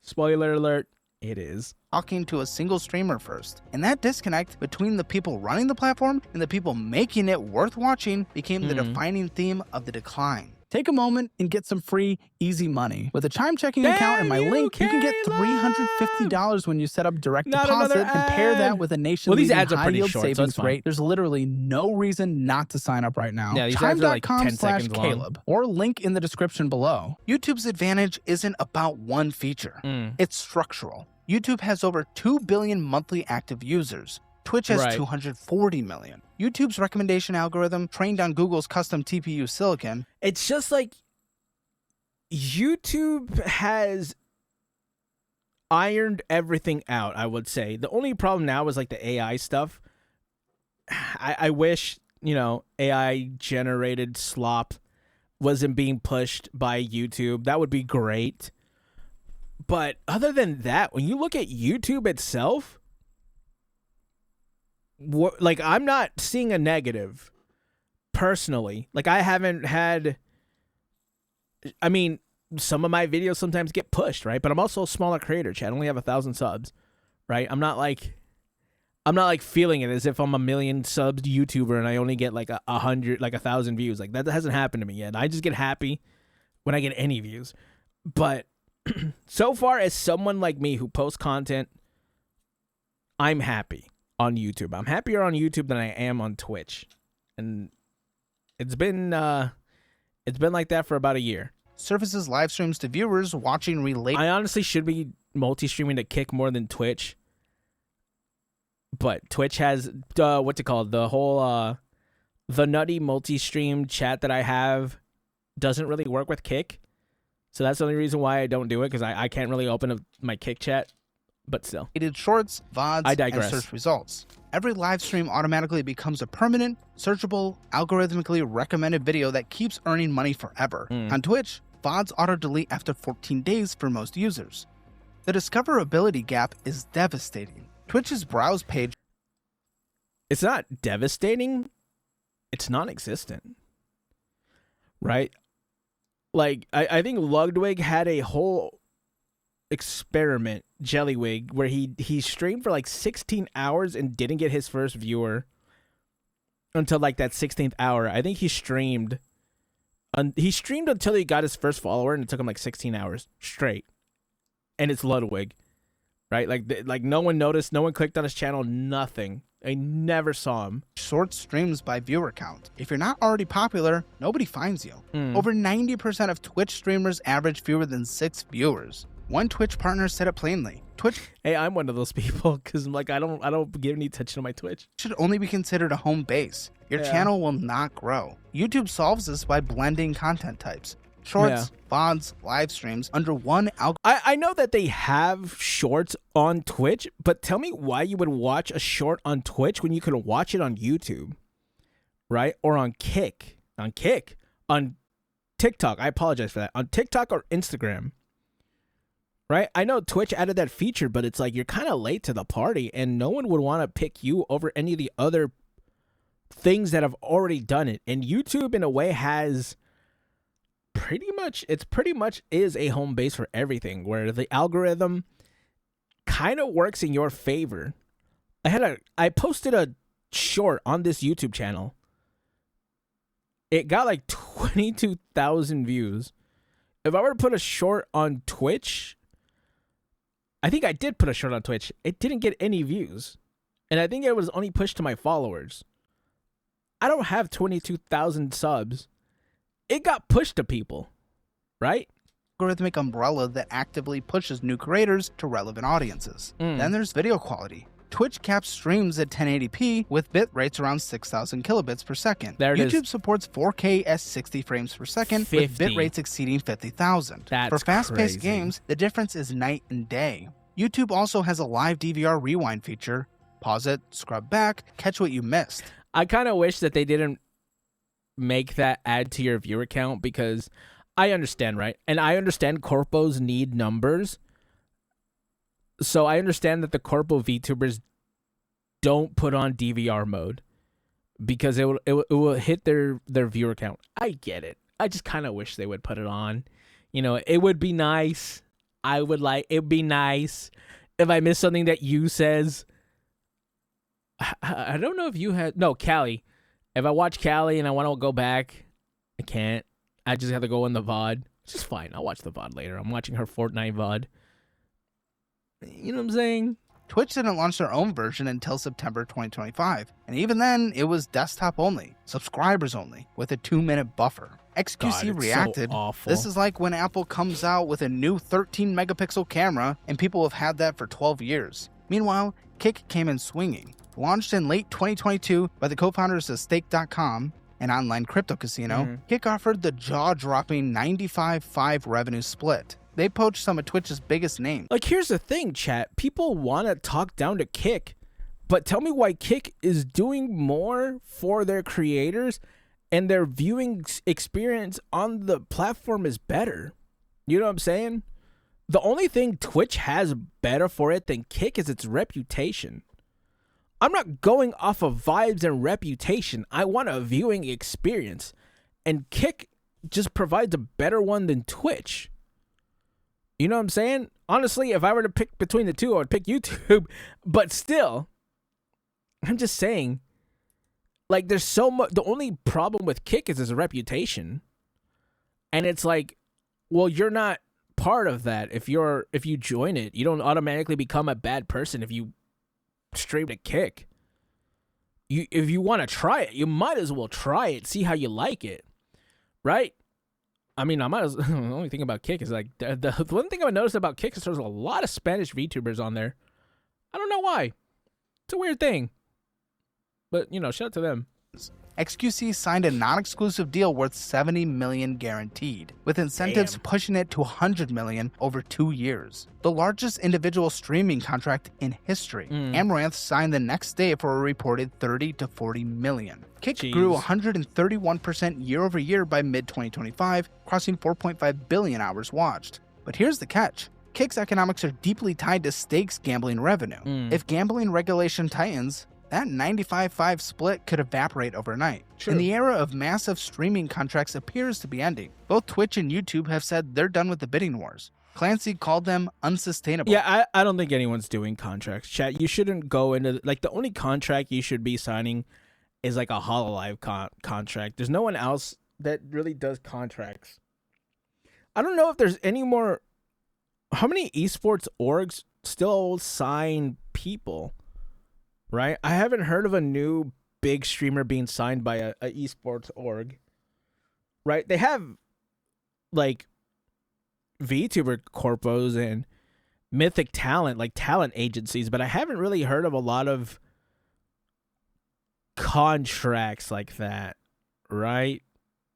Spoiler alert, it is.
talking to a single streamer first. And that disconnect between the people running the platform and the people making it worth watching became the defining theme of the decline. Take a moment and get some free, easy money. With a Chime checking account and my link, you can get $350 when you set up direct deposit and pair that with a nation-leading high-yield savings rate. There's literally no reason not to sign up right now.
Yeah, these ads are like 10 seconds long.
Caleb, or link in the description below. YouTube's advantage isn't about one feature. It's structural. YouTube has over 2 billion monthly active users. Twitch has 240 million. YouTube's recommendation algorithm, trained on Google's custom TPU silicon.
It's just like YouTube has ironed everything out, I would say. The only problem now is like the AI stuff. I wish, you know, AI generated slop wasn't being pushed by YouTube. That would be great. But other than that, when you look at YouTube itself, like, I'm not seeing a negative personally. Like, I haven't had, I mean, some of my videos sometimes get pushed, right? But I'm also a smaller creator, Chad. I only have 1,000 subs, right? I'm not like feeling it as if I'm a million subs YouTuber and I only get like 100, like 1,000 views. Like, that hasn't happened to me yet. I just get happy when I get any views. But so far, as someone like me who posts content, I'm happy on YouTube. I'm happier on YouTube than I am on Twitch. And it's been like that for about a year.
Surfaces live streams to viewers watching relate.
I honestly should be multi-streaming to Kick more than Twitch. But Twitch has what's it called? The whole the nutty multi-stream chat that I have doesn't really work with Kick. So that's the only reason why I don't do it, because I can't really open up my Kick chat. But still.
Shorts, VODs,
I digress.
and search results. Every live stream automatically becomes a permanent, searchable, algorithmically recommended video that keeps earning money forever. On Twitch, VODs auto-delete after 14 days for most users. The discoverability gap is devastating. Twitch's browse page...
It's not devastating. It's non-existent. Right? Like, I think Ludwig had a whole experiment, Jellywig, where he streamed for like 16 hours and didn't get his first viewer until like that 16th hour. I think he streamed until he got his first follower, and it took him like 16 hours straight. And it's Ludwig, right? Like no one noticed, no one clicked on his channel, nothing. I never saw him.
Sorts streams by viewer count. If you're not already popular, nobody finds you. Over 90% of Twitch streamers average fewer than 6 viewers. One Twitch partner said it plainly. Twitch,
hey, I'm one of those people, because I'm like, I don't give any attention to my Twitch.
Should only be considered a home base. Your channel will not grow. YouTube solves this by blending content types. Shorts, VODs, live streams under one algorithm.
I know that they have shorts on Twitch, but tell me why you would watch a short on Twitch when you could watch it on YouTube, right? Or on Kick. On TikTok. I apologize for that. On TikTok or Instagram, right? I know Twitch added that feature, but it's like you're kind of late to the party, and no one would want to pick you over any of the other things that have already done it. And YouTube, in a way, has pretty much is a home base for everything, where the algorithm kind of works in your favor. I posted a short on this YouTube channel. It got like 22,000 views. If I were to put a short on Twitch, I think I did put a short on Twitch. It didn't get any views. And I think it was only pushed to my followers. I don't have 22,000 subs. It got pushed to people, right?
Algorithmic umbrella that actively pushes new creators to relevant audiences. Then there's video quality. Twitch caps streams at 1080p with bit rates around 6,000 kilobits per second.
There it
YouTube
is.
supports 4K at 60 frames per second
50.
with bit rates exceeding 50,000.
That's
For fast-paced
crazy.
games, the difference is night and day. YouTube also has a live DVR rewind feature. Pause it, scrub back, catch what you missed.
I kind of wish that they didn't make that add to your viewer count, because I understand, right? And I understand corpos need numbers. So I understand that the corpo VTubers don't put on DVR mode because it will hit their viewer count. I get it. I just kind of wish they would put it on. You know, it would be nice. It'd be nice if I miss something that you says. I don't know if you had... No, Callie. If I watch Callie and I want to go back, I can't. I just have to go in the VOD. It's just fine. I'll watch the VOD later. I'm watching her Fortnite VOD. You know what I'm saying?
Twitch didn't launch their own version until September 2025, and even then, it was desktop only, subscribers only, with a 2-minute buffer. XQC
God, it's
reacted,
so awful.
This is like when Apple comes out with a new 13-megapixel camera, and people have had that for 12 years. Meanwhile, Kick came in swinging. Launched in late 2022 by the co-founders of Stake.com, an online crypto casino, Kick offered the jaw-dropping 95-5 revenue split. They poached some of Twitch's biggest names.
Like, here's the thing, chat. People want to talk down to Kick, but tell me why Kick is doing more for their creators and their viewing experience on the platform is better. You know what I'm saying? The only thing Twitch has better for it than Kick is its reputation. I'm not going off of vibes and reputation. I want a viewing experience. And Kick just provides a better one than Twitch. You know what I'm saying? Honestly, if I were to pick between the two, I would pick YouTube. But still, I'm just saying, like, there's so much. The only problem with Kick is its reputation. And it's like, well, you're not part of that. If you join it, you don't automatically become a bad person if you stream to Kick. If you want to try it, you might as well try it, see how you like it, right? I mean, I might as the only thing about Kick is like the one thing I've noticed about Kick is there's a lot of Spanish VTubers on there. I don't know why. It's a weird thing, but you know, shout out to them.
XQC signed a non-exclusive deal worth $70 million guaranteed, with incentives pushing it to $100 million over 2 years. The largest individual streaming contract in history. Amaranth signed the next day for a reported $30 to $40 million. Kick grew 131% year over year by mid-2025, crossing 4.5 billion hours watched. But here's the catch. Kick's economics are deeply tied to stakes gambling revenue. If gambling regulation tightens, that 95-5 split could evaporate overnight.
True.
And the era of massive streaming contracts appears to be ending. Both Twitch and YouTube have said they're done with the bidding wars. Clancy called them unsustainable.
Yeah, I don't think anyone's doing contracts. Chat, you shouldn't go into... Like, the only contract you should be signing is like a Hololive contract. There's no one else that really does contracts. I don't know if there's any more... How many esports orgs still sign people? Right? I haven't heard of a new big streamer being signed by a esports org. Right? They have, like, VTuber corpos and mythic talent, like talent agencies, but I haven't really heard of a lot of contracts like that. Right?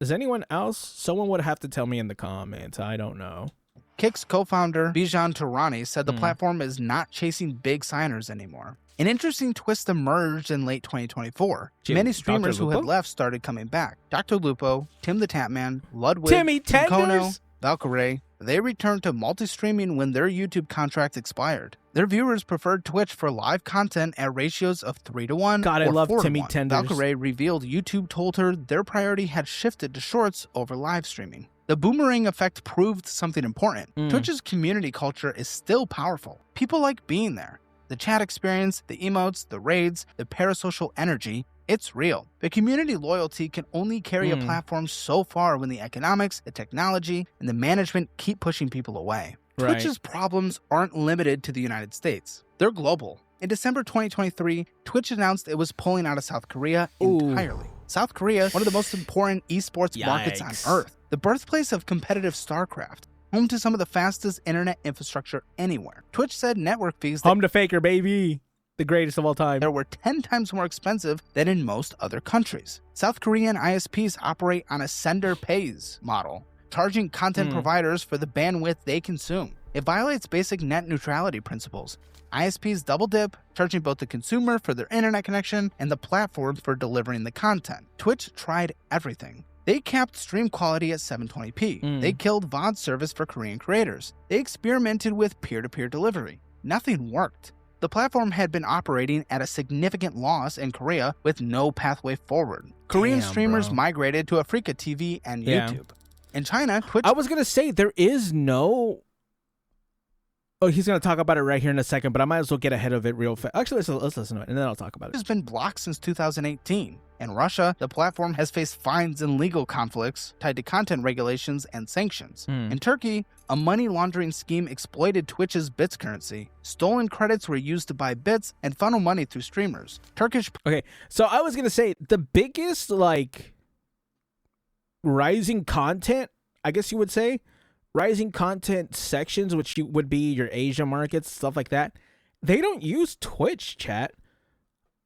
Does anyone else? Someone would have to tell me in the comments. I don't know.
Kick's co-founder Bijan Tourani said the platform is not chasing big signers anymore. An interesting twist emerged in late 2024. Many streamers who had left started coming back. Dr. Lupo, Tim the Tatman, Ludwig, Kono, Valkyrae, they returned to multi-streaming when their YouTube contracts expired. Their viewers preferred Twitch for live content at ratios of 3-1
God, I
or
love
4-1.
Timmy Tenders.
Valkyrae revealed YouTube told her their priority had shifted to shorts over live streaming. The boomerang effect proved something important. Twitch's community culture is still powerful. People like being there. The chat experience, the emotes, the raids, the parasocial energy, it's real. The community loyalty can only carry a platform so far when the economics, the technology, and the management keep pushing people away.
Right.
Twitch's problems aren't limited to the United States. They're global. In December 2023, Twitch announced it was pulling out of South Korea entirely. South Korea, one of the most important esports markets on Earth, the birthplace of competitive StarCraft, home to some of the fastest internet infrastructure anywhere. Twitch said network fees
home to Faker, baby. The greatest of all time.
There were 10 times more expensive than in most other countries. South Korean ISPs operate on a sender pays model, charging content providers for the bandwidth they consume. It violates basic net neutrality principles. ISPs double dip, charging both the consumer for their internet connection and the platform for delivering the content. Twitch tried everything. They capped stream quality at 720p. They killed VOD service for Korean creators. They experimented with peer-to-peer delivery. Nothing worked. The platform had been operating at a significant loss in Korea with no pathway forward. Korean streamers migrated to Africa TV and YouTube. In China, Twitch...
I was going to say, there is no... Oh, he's going to talk about it right here in a second, but I might as well get ahead of it real fast. Actually, let's listen to it, and then I'll talk about it.
Has been blocked since 2018. In Russia, the platform has faced fines and legal conflicts tied to content regulations and sanctions. In Turkey, a money laundering scheme exploited Twitch's bits currency. Stolen credits were used to buy bits and funnel money through streamers.
Okay, so I was going to say, the biggest, rising content, I guess you would say, rising content sections, which would be your Asia markets, stuff like that, they don't use Twitch, chat.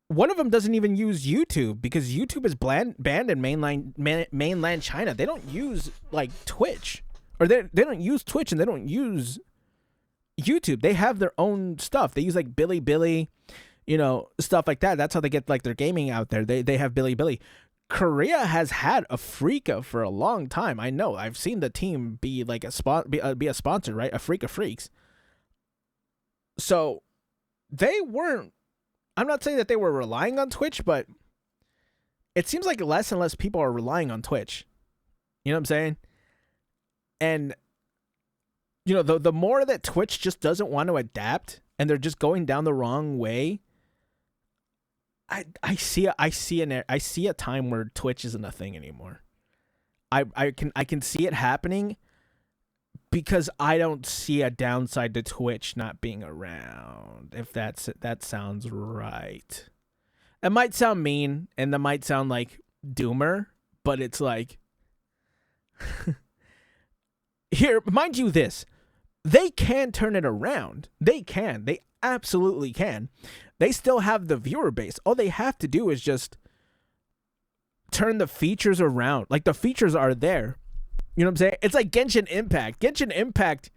One of them doesn't even use YouTube because YouTube is banned in mainland China. They don't use Twitch, or they don't use Twitch, and they don't use YouTube. They have their own stuff. They use Bilibili, stuff like that. That's how they get their gaming out there. They have Bilibili. Korea has had Afrika for a long time. I know. I've seen the team be be a sponsor, right? Afrika Freaks. So they weren't. I'm not saying that they were relying on Twitch, but it seems like less and less people are relying on Twitch. You know what I'm saying? And the more that Twitch just doesn't want to adapt and they're just going down the wrong way, I see a time where Twitch isn't a thing anymore. I can see it happening because I don't see a downside to Twitch not being around. If that sounds right. It might sound mean and that might sound like doomer, but it's here, mind you this. They can turn it around. They can. They absolutely can. They still have the viewer base. All they have to do is just turn the features around. The features are there. You know what I'm saying? It's like Genshin Impact. Genshin Impact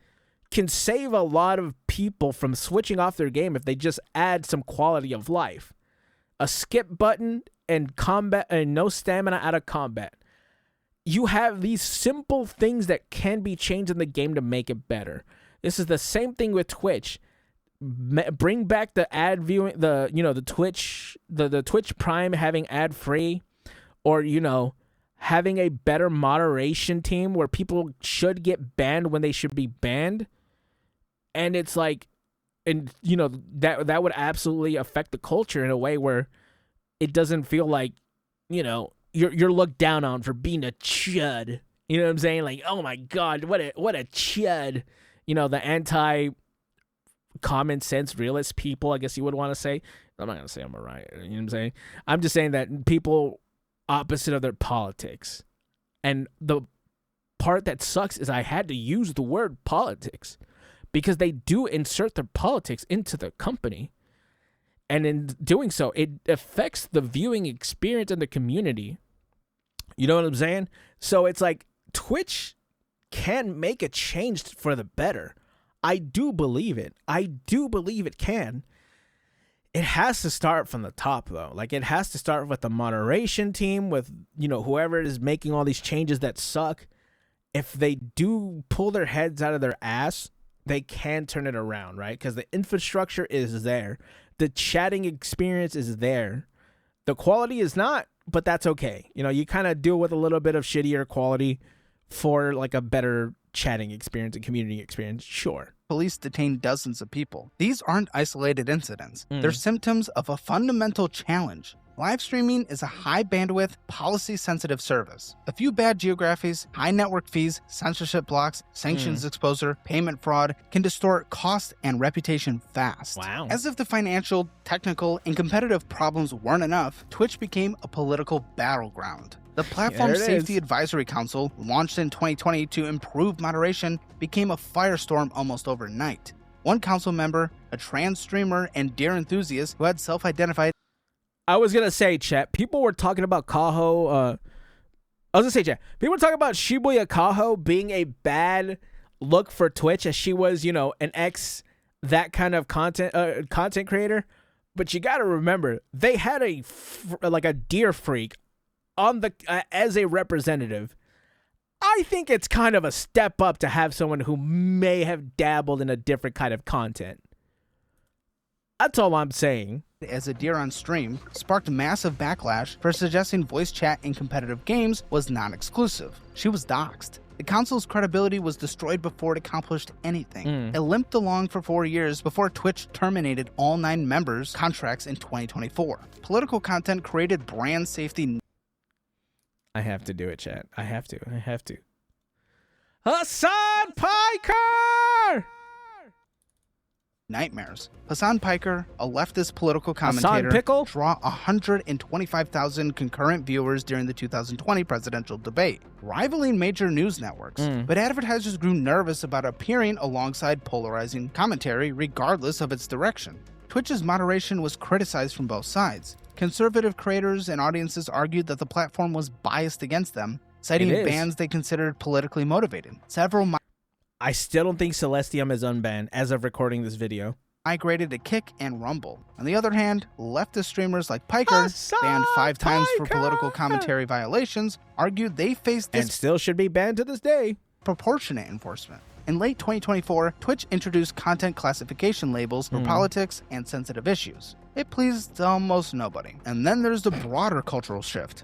can save a lot of people from switching off their game if they just add some quality of life. A skip button and combat and no stamina out of combat. You have these simple things that can be changed in the game to make it better. This is the same thing with Twitch. Bring back the ad viewing, the Twitch, the Twitch Prime having ad free, or having a better moderation team where people should get banned when they should be banned, and it's that would absolutely affect the culture in a way where it doesn't feel like you're looked down on for being a chud. You know what I'm saying? Oh my god, what a chud. The anti common sense realist people, I guess you would want to say. I'm not gonna say I'm a riot. You know what I'm saying? I'm just saying that people opposite of their politics. And the part that sucks is I had to use the word politics because they do insert their politics into the company. And in doing so, it affects the viewing experience in the community You know what I'm saying? So it's like Twitch can make a change for the better. I do believe it. I do believe it can. It has to start from the top, though. Like, it has to start with the moderation team, with, you know, whoever is making all these changes that suck. If they do pull their heads out of their ass, they can turn it around, right? Because the infrastructure is there. The chatting experience is there. The quality is not, but that's okay. You know, you kind of deal with a little bit of shittier quality for like a better chatting experience and community experience. Sure.
Police detained dozens of people. These aren't isolated incidents. They're symptoms of a fundamental challenge. Live streaming is a high bandwidth, policy sensitive service. A few bad geographies, high network fees, censorship blocks, sanctions exposure, payment fraud can distort cost and reputation fast.
Wow.
As if the financial, technical, and competitive problems weren't enough, Twitch became a political battleground. The Platform Safety Advisory Council, launched in 2020 to improve moderation, became a firestorm almost overnight. One council member, a trans streamer and deer enthusiast who had self-identified.
I was going to say, chat, people were talking about Kaho. I was going to say, chat, people were talking about Shibuya Kaho being a bad look for Twitch, as she was, you know, an that kind of content creator. But you got to remember, they had a deer freak on the as a representative. I think it's kind of a step up to have someone who may have dabbled in a different kind of content. That's all I'm saying.
As a deer on stream, sparked massive backlash for suggesting voice chat in competitive games was non-exclusive. She was doxxed. The council's credibility was destroyed before it accomplished anything. It limped along for 4 years before Twitch terminated all 9 members' contracts in 2024. Political content created brand safety.
I have to do it, chat. I have to. Hasan Piker!
Nightmares. Hasan Piker, a leftist political commentator, draw 125,000 concurrent viewers during the 2020 presidential debate, rivaling major news networks. But advertisers grew nervous about appearing alongside polarizing commentary regardless of its direction. Twitch's moderation was criticized from both sides. Conservative creators and audiences argued that the platform was biased against them, citing bans they considered politically motivated.
I still don't think Celestium is unbanned as of recording this video.
Migrated to Kick and Rumble. On the other hand, leftist streamers like Piker, banned 5 times for political commentary violations, argued they faced
and still should be banned to this day.
Disproportionate enforcement. In late 2024, Twitch introduced content classification labels for politics and sensitive issues. It pleased almost nobody. And then there's the broader cultural shift.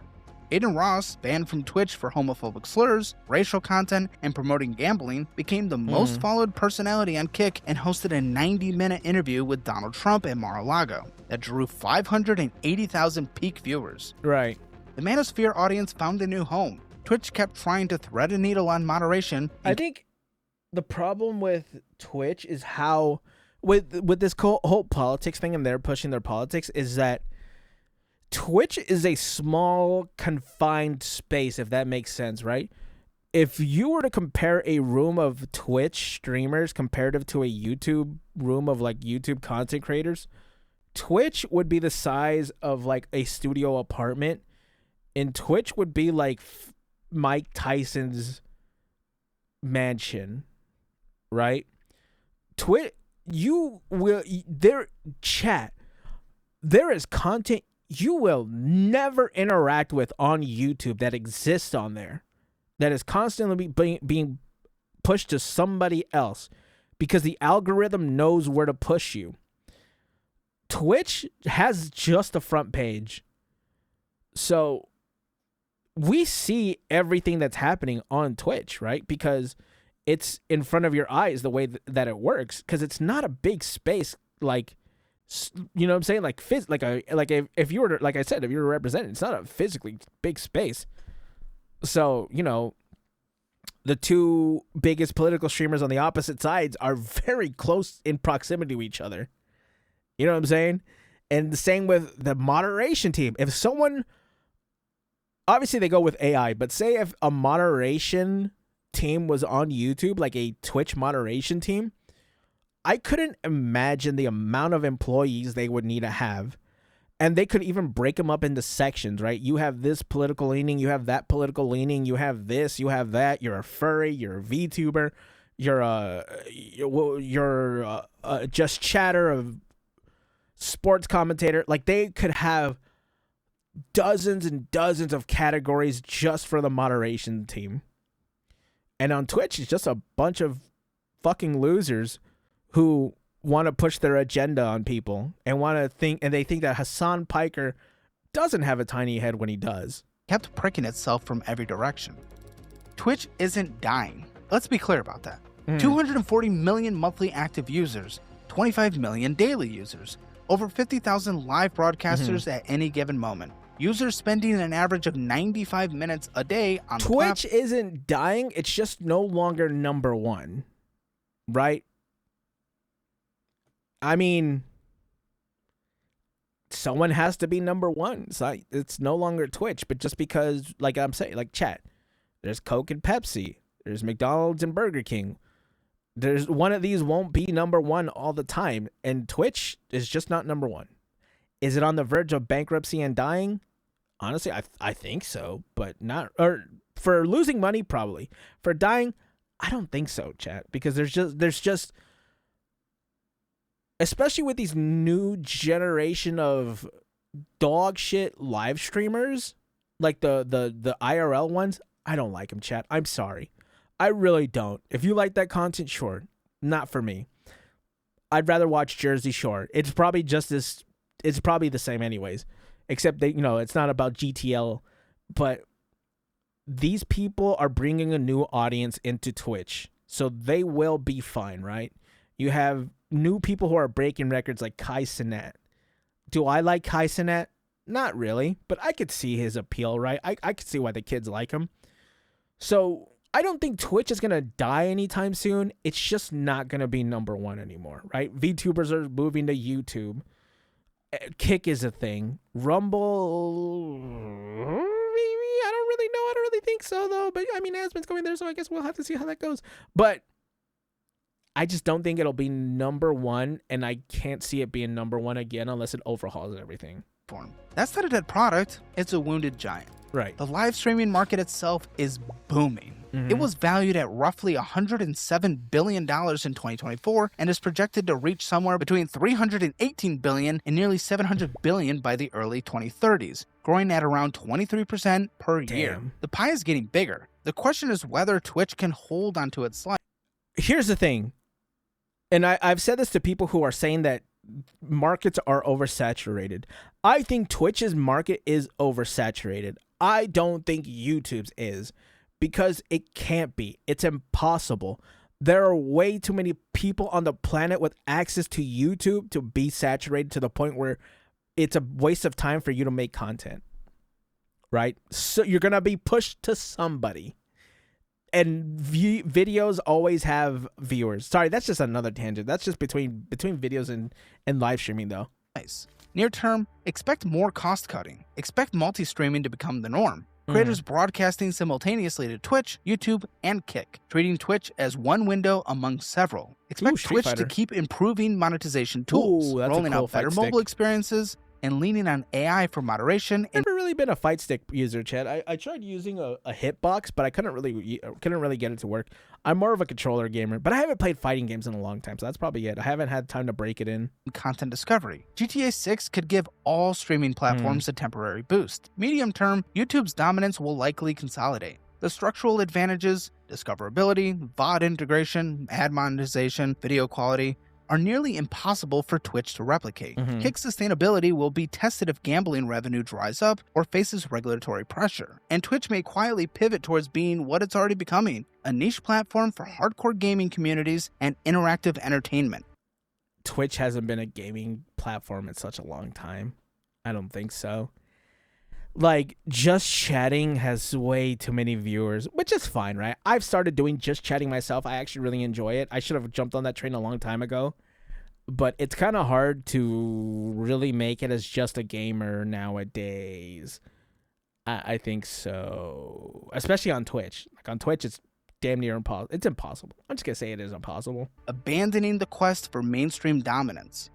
Aiden Ross, banned from Twitch for homophobic slurs, racial content, and promoting gambling, became the most followed personality on Kick and hosted a 90-minute interview with Donald Trump at Mar-a-Lago that drew 580,000 peak viewers.
Right.
The Manosphere audience found a new home. Twitch kept trying to thread a needle on moderation.
I think the problem with Twitch is how, with this whole politics thing and they're pushing their politics, is that Twitch is a small, confined space, if that makes sense, right? If you were to compare a room of Twitch streamers comparative to a YouTube room of like YouTube content creators, Twitch would be the size of like a studio apartment, and Twitch would be like Mike Tyson's mansion, right? There is content you will never interact with on YouTube that exists on there, that is constantly being pushed to somebody else because the algorithm knows where to push you. Twitch has just a front page. So we see everything that's happening on Twitch, right? Because it's in front of your eyes the way that it works, because it's not a big space like, you know what I'm saying? Like if you were to, like I said, if you were represented, it's not a physically big space. So, you know, the two biggest political streamers on the opposite sides are very close in proximity to each other. You know what I'm saying? And the same with the moderation team. If someone, obviously they go with AI, but say if a moderation team was on YouTube, like a Twitch moderation team, I couldn't imagine the amount of employees they would need to have. And they could even break them up into sections, right? You have this political leaning, you have that political leaning, you have this, you have that. You're a furry, you're a VTuber, you're a just chatter, of sports commentator. Like, they could have dozens and dozens of categories just for the moderation team. And on Twitch, it's just a bunch of fucking losers who want to push their agenda on people and they think that Hassan Piker doesn't have a tiny head when he does.
Kept pricking itself from every direction. Twitch isn't dying. Let's be clear about that. 240 million monthly active users, 25 million daily users, over 50,000 live broadcasters at any given moment. Users spending an average of 95 minutes a day on the
Twitch isn't dying, it's just no longer number one, right? I mean, someone has to be number one. It's no longer Twitch, but just because, like I'm saying, like chat, there's Coke and Pepsi, there's McDonald's and Burger King. There's one of these won't be number one all the time, and Twitch is just not number one. Is it on the verge of bankruptcy and dying? Honestly, I think so, but not, or for losing money, probably. For dying, I don't think so, chat, because there's just especially with these new generation of dog shit live streamers, like the IRL ones, I don't like them, chat. I'm sorry. I really don't. If you like that content, sure. Not for me. I'd rather watch Jersey Shore. It's probably the same anyways. Except that, it's not about GTL, but these people are bringing a new audience into Twitch. So they will be fine, right? You have new people who are breaking records like Kai Cenat. Do I like Kai Cenat? Not really, but I could see his appeal, right? I could see why the kids like him. So I don't think Twitch is going to die anytime soon. It's just not going to be number one anymore, right? VTubers are moving to YouTube. Kick is a thing. Rumble, maybe? I don't really know. I don't really think so, though. But, I mean, Aspen's going there, so I guess we'll have to see how that goes. But I just don't think it'll be number one, and I can't see it being number one again unless it overhauls everything.
That's not a dead product. It's a wounded giant.
Right.
The live streaming market itself is booming. It was valued at roughly $107 billion in 2024 and is projected to reach somewhere between $318 billion and nearly $700 billion by the early 2030s, growing at around 23% per year. The pie is getting bigger. The question is whether Twitch can hold onto its slice.
Here's the thing, and I've said this to people who are saying that markets are oversaturated. I think Twitch's market is oversaturated. I don't think YouTube's is. Because it can't be. It's impossible. There are way too many people on the planet with access to YouTube to be saturated to the point where it's a waste of time for you to make content. Right? So you're going to be pushed to somebody. And videos always have viewers. Sorry, that's just another tangent. That's just between videos and live streaming, though.
Nice. Near term, expect more cost cutting. Expect multi-streaming to become the norm. Creators broadcasting simultaneously to Twitch, YouTube, and Kick, treating Twitch as one window among several. Expect Twitch to keep improving monetization tools, rolling out better mobile experiences, and leaning on AI for moderation.
I've never really been a fight stick user, Chad. I tried using a hitbox, but I couldn't really get it to work. I'm more of a controller gamer, but I haven't played fighting games in a long time, so that's probably it. I haven't had time to break it in.
Content discovery. GTA 6 could give all streaming platforms a temporary boost. Medium term, YouTube's dominance will likely consolidate. The structural advantages, discoverability, VOD integration, ad monetization, video quality, are nearly impossible for Twitch to replicate. Kick's sustainability will be tested if gambling revenue dries up or faces regulatory pressure. And Twitch may quietly pivot towards being what it's already becoming, a niche platform for hardcore gaming communities and interactive entertainment.
Twitch hasn't been a gaming platform in such a long time. I don't think so. Like, just chatting has way too many viewers, which is fine, right? I've started doing just chatting myself. I actually really enjoy it. I should have jumped on that train a long time ago. But it's kind of hard to really make it as just a gamer nowadays. I think so. Especially on Twitch. Like, on Twitch, it's damn near impossible. It's impossible. I'm just gonna say it is impossible.
Abandoning the quest for mainstream dominance.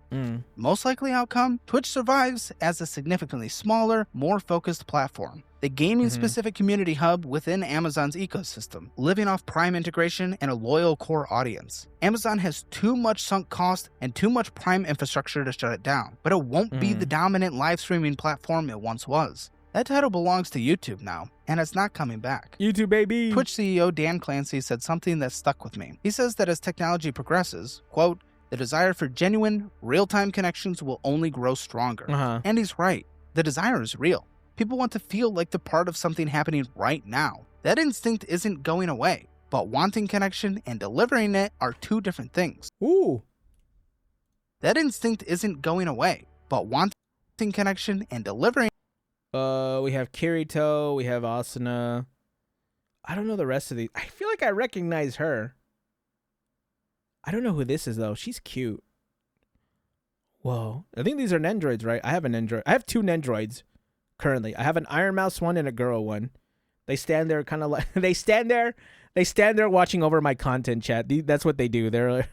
Most likely outcome, Twitch survives as a significantly smaller, more focused platform. The gaming-specific community hub within Amazon's ecosystem, living off Prime integration and a loyal core audience. Amazon has too much sunk cost and too much Prime infrastructure to shut it down, but it won't be the dominant live streaming platform it once was. That title belongs to YouTube now, and it's not coming back.
YouTube, baby!
Twitch CEO Dan Clancy said something that stuck with me. He says that as technology progresses, quote, the desire for genuine, real-time connections will only grow stronger. And he's right. The desire is real. People want to feel like they're part of something happening right now. That instinct isn't going away, but wanting connection and delivering it are two different things.
Ooh.
That instinct isn't going away, but wanting connection and delivering.
We have Kirito, we have Asuna. I don't know the rest of these. I feel like I recognize her. I don't know who this is though. She's cute. Whoa. I think these are Nendroids, right? I have an Nendroid. I have two Nendroids currently. I have an Iron Mouse one and a girl one. They stand there kind of like they stand there watching over my content, chat. That's what they do. They're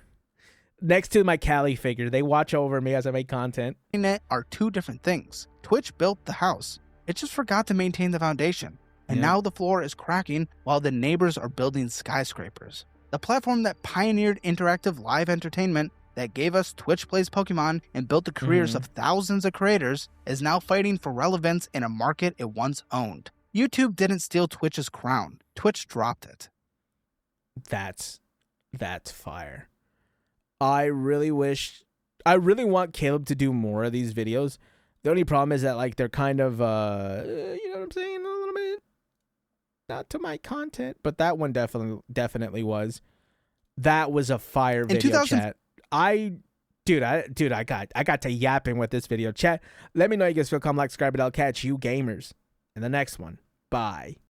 next to my Callie figure. They watch over me as I make content.
Are two different things. Twitch built the house. It just forgot to maintain the foundation. And now the floor is cracking while the neighbors are building skyscrapers. The platform that pioneered interactive live entertainment, that gave us Twitch Plays Pokemon and built the careers of thousands of creators, is now fighting for relevance in a market it once owned. YouTube didn't steal Twitch's crown. Twitch dropped it.
That's fire. I really want Caleb to do more of these videos. The only problem is that like they're kind of you know what I'm saying, a little bit not to my content, but that one definitely was. That was a fire video, chat. I got to yapping with this video, chat. Let me know you guys feel calm, like, subscribe, and I'll catch you gamers in the next one. Bye.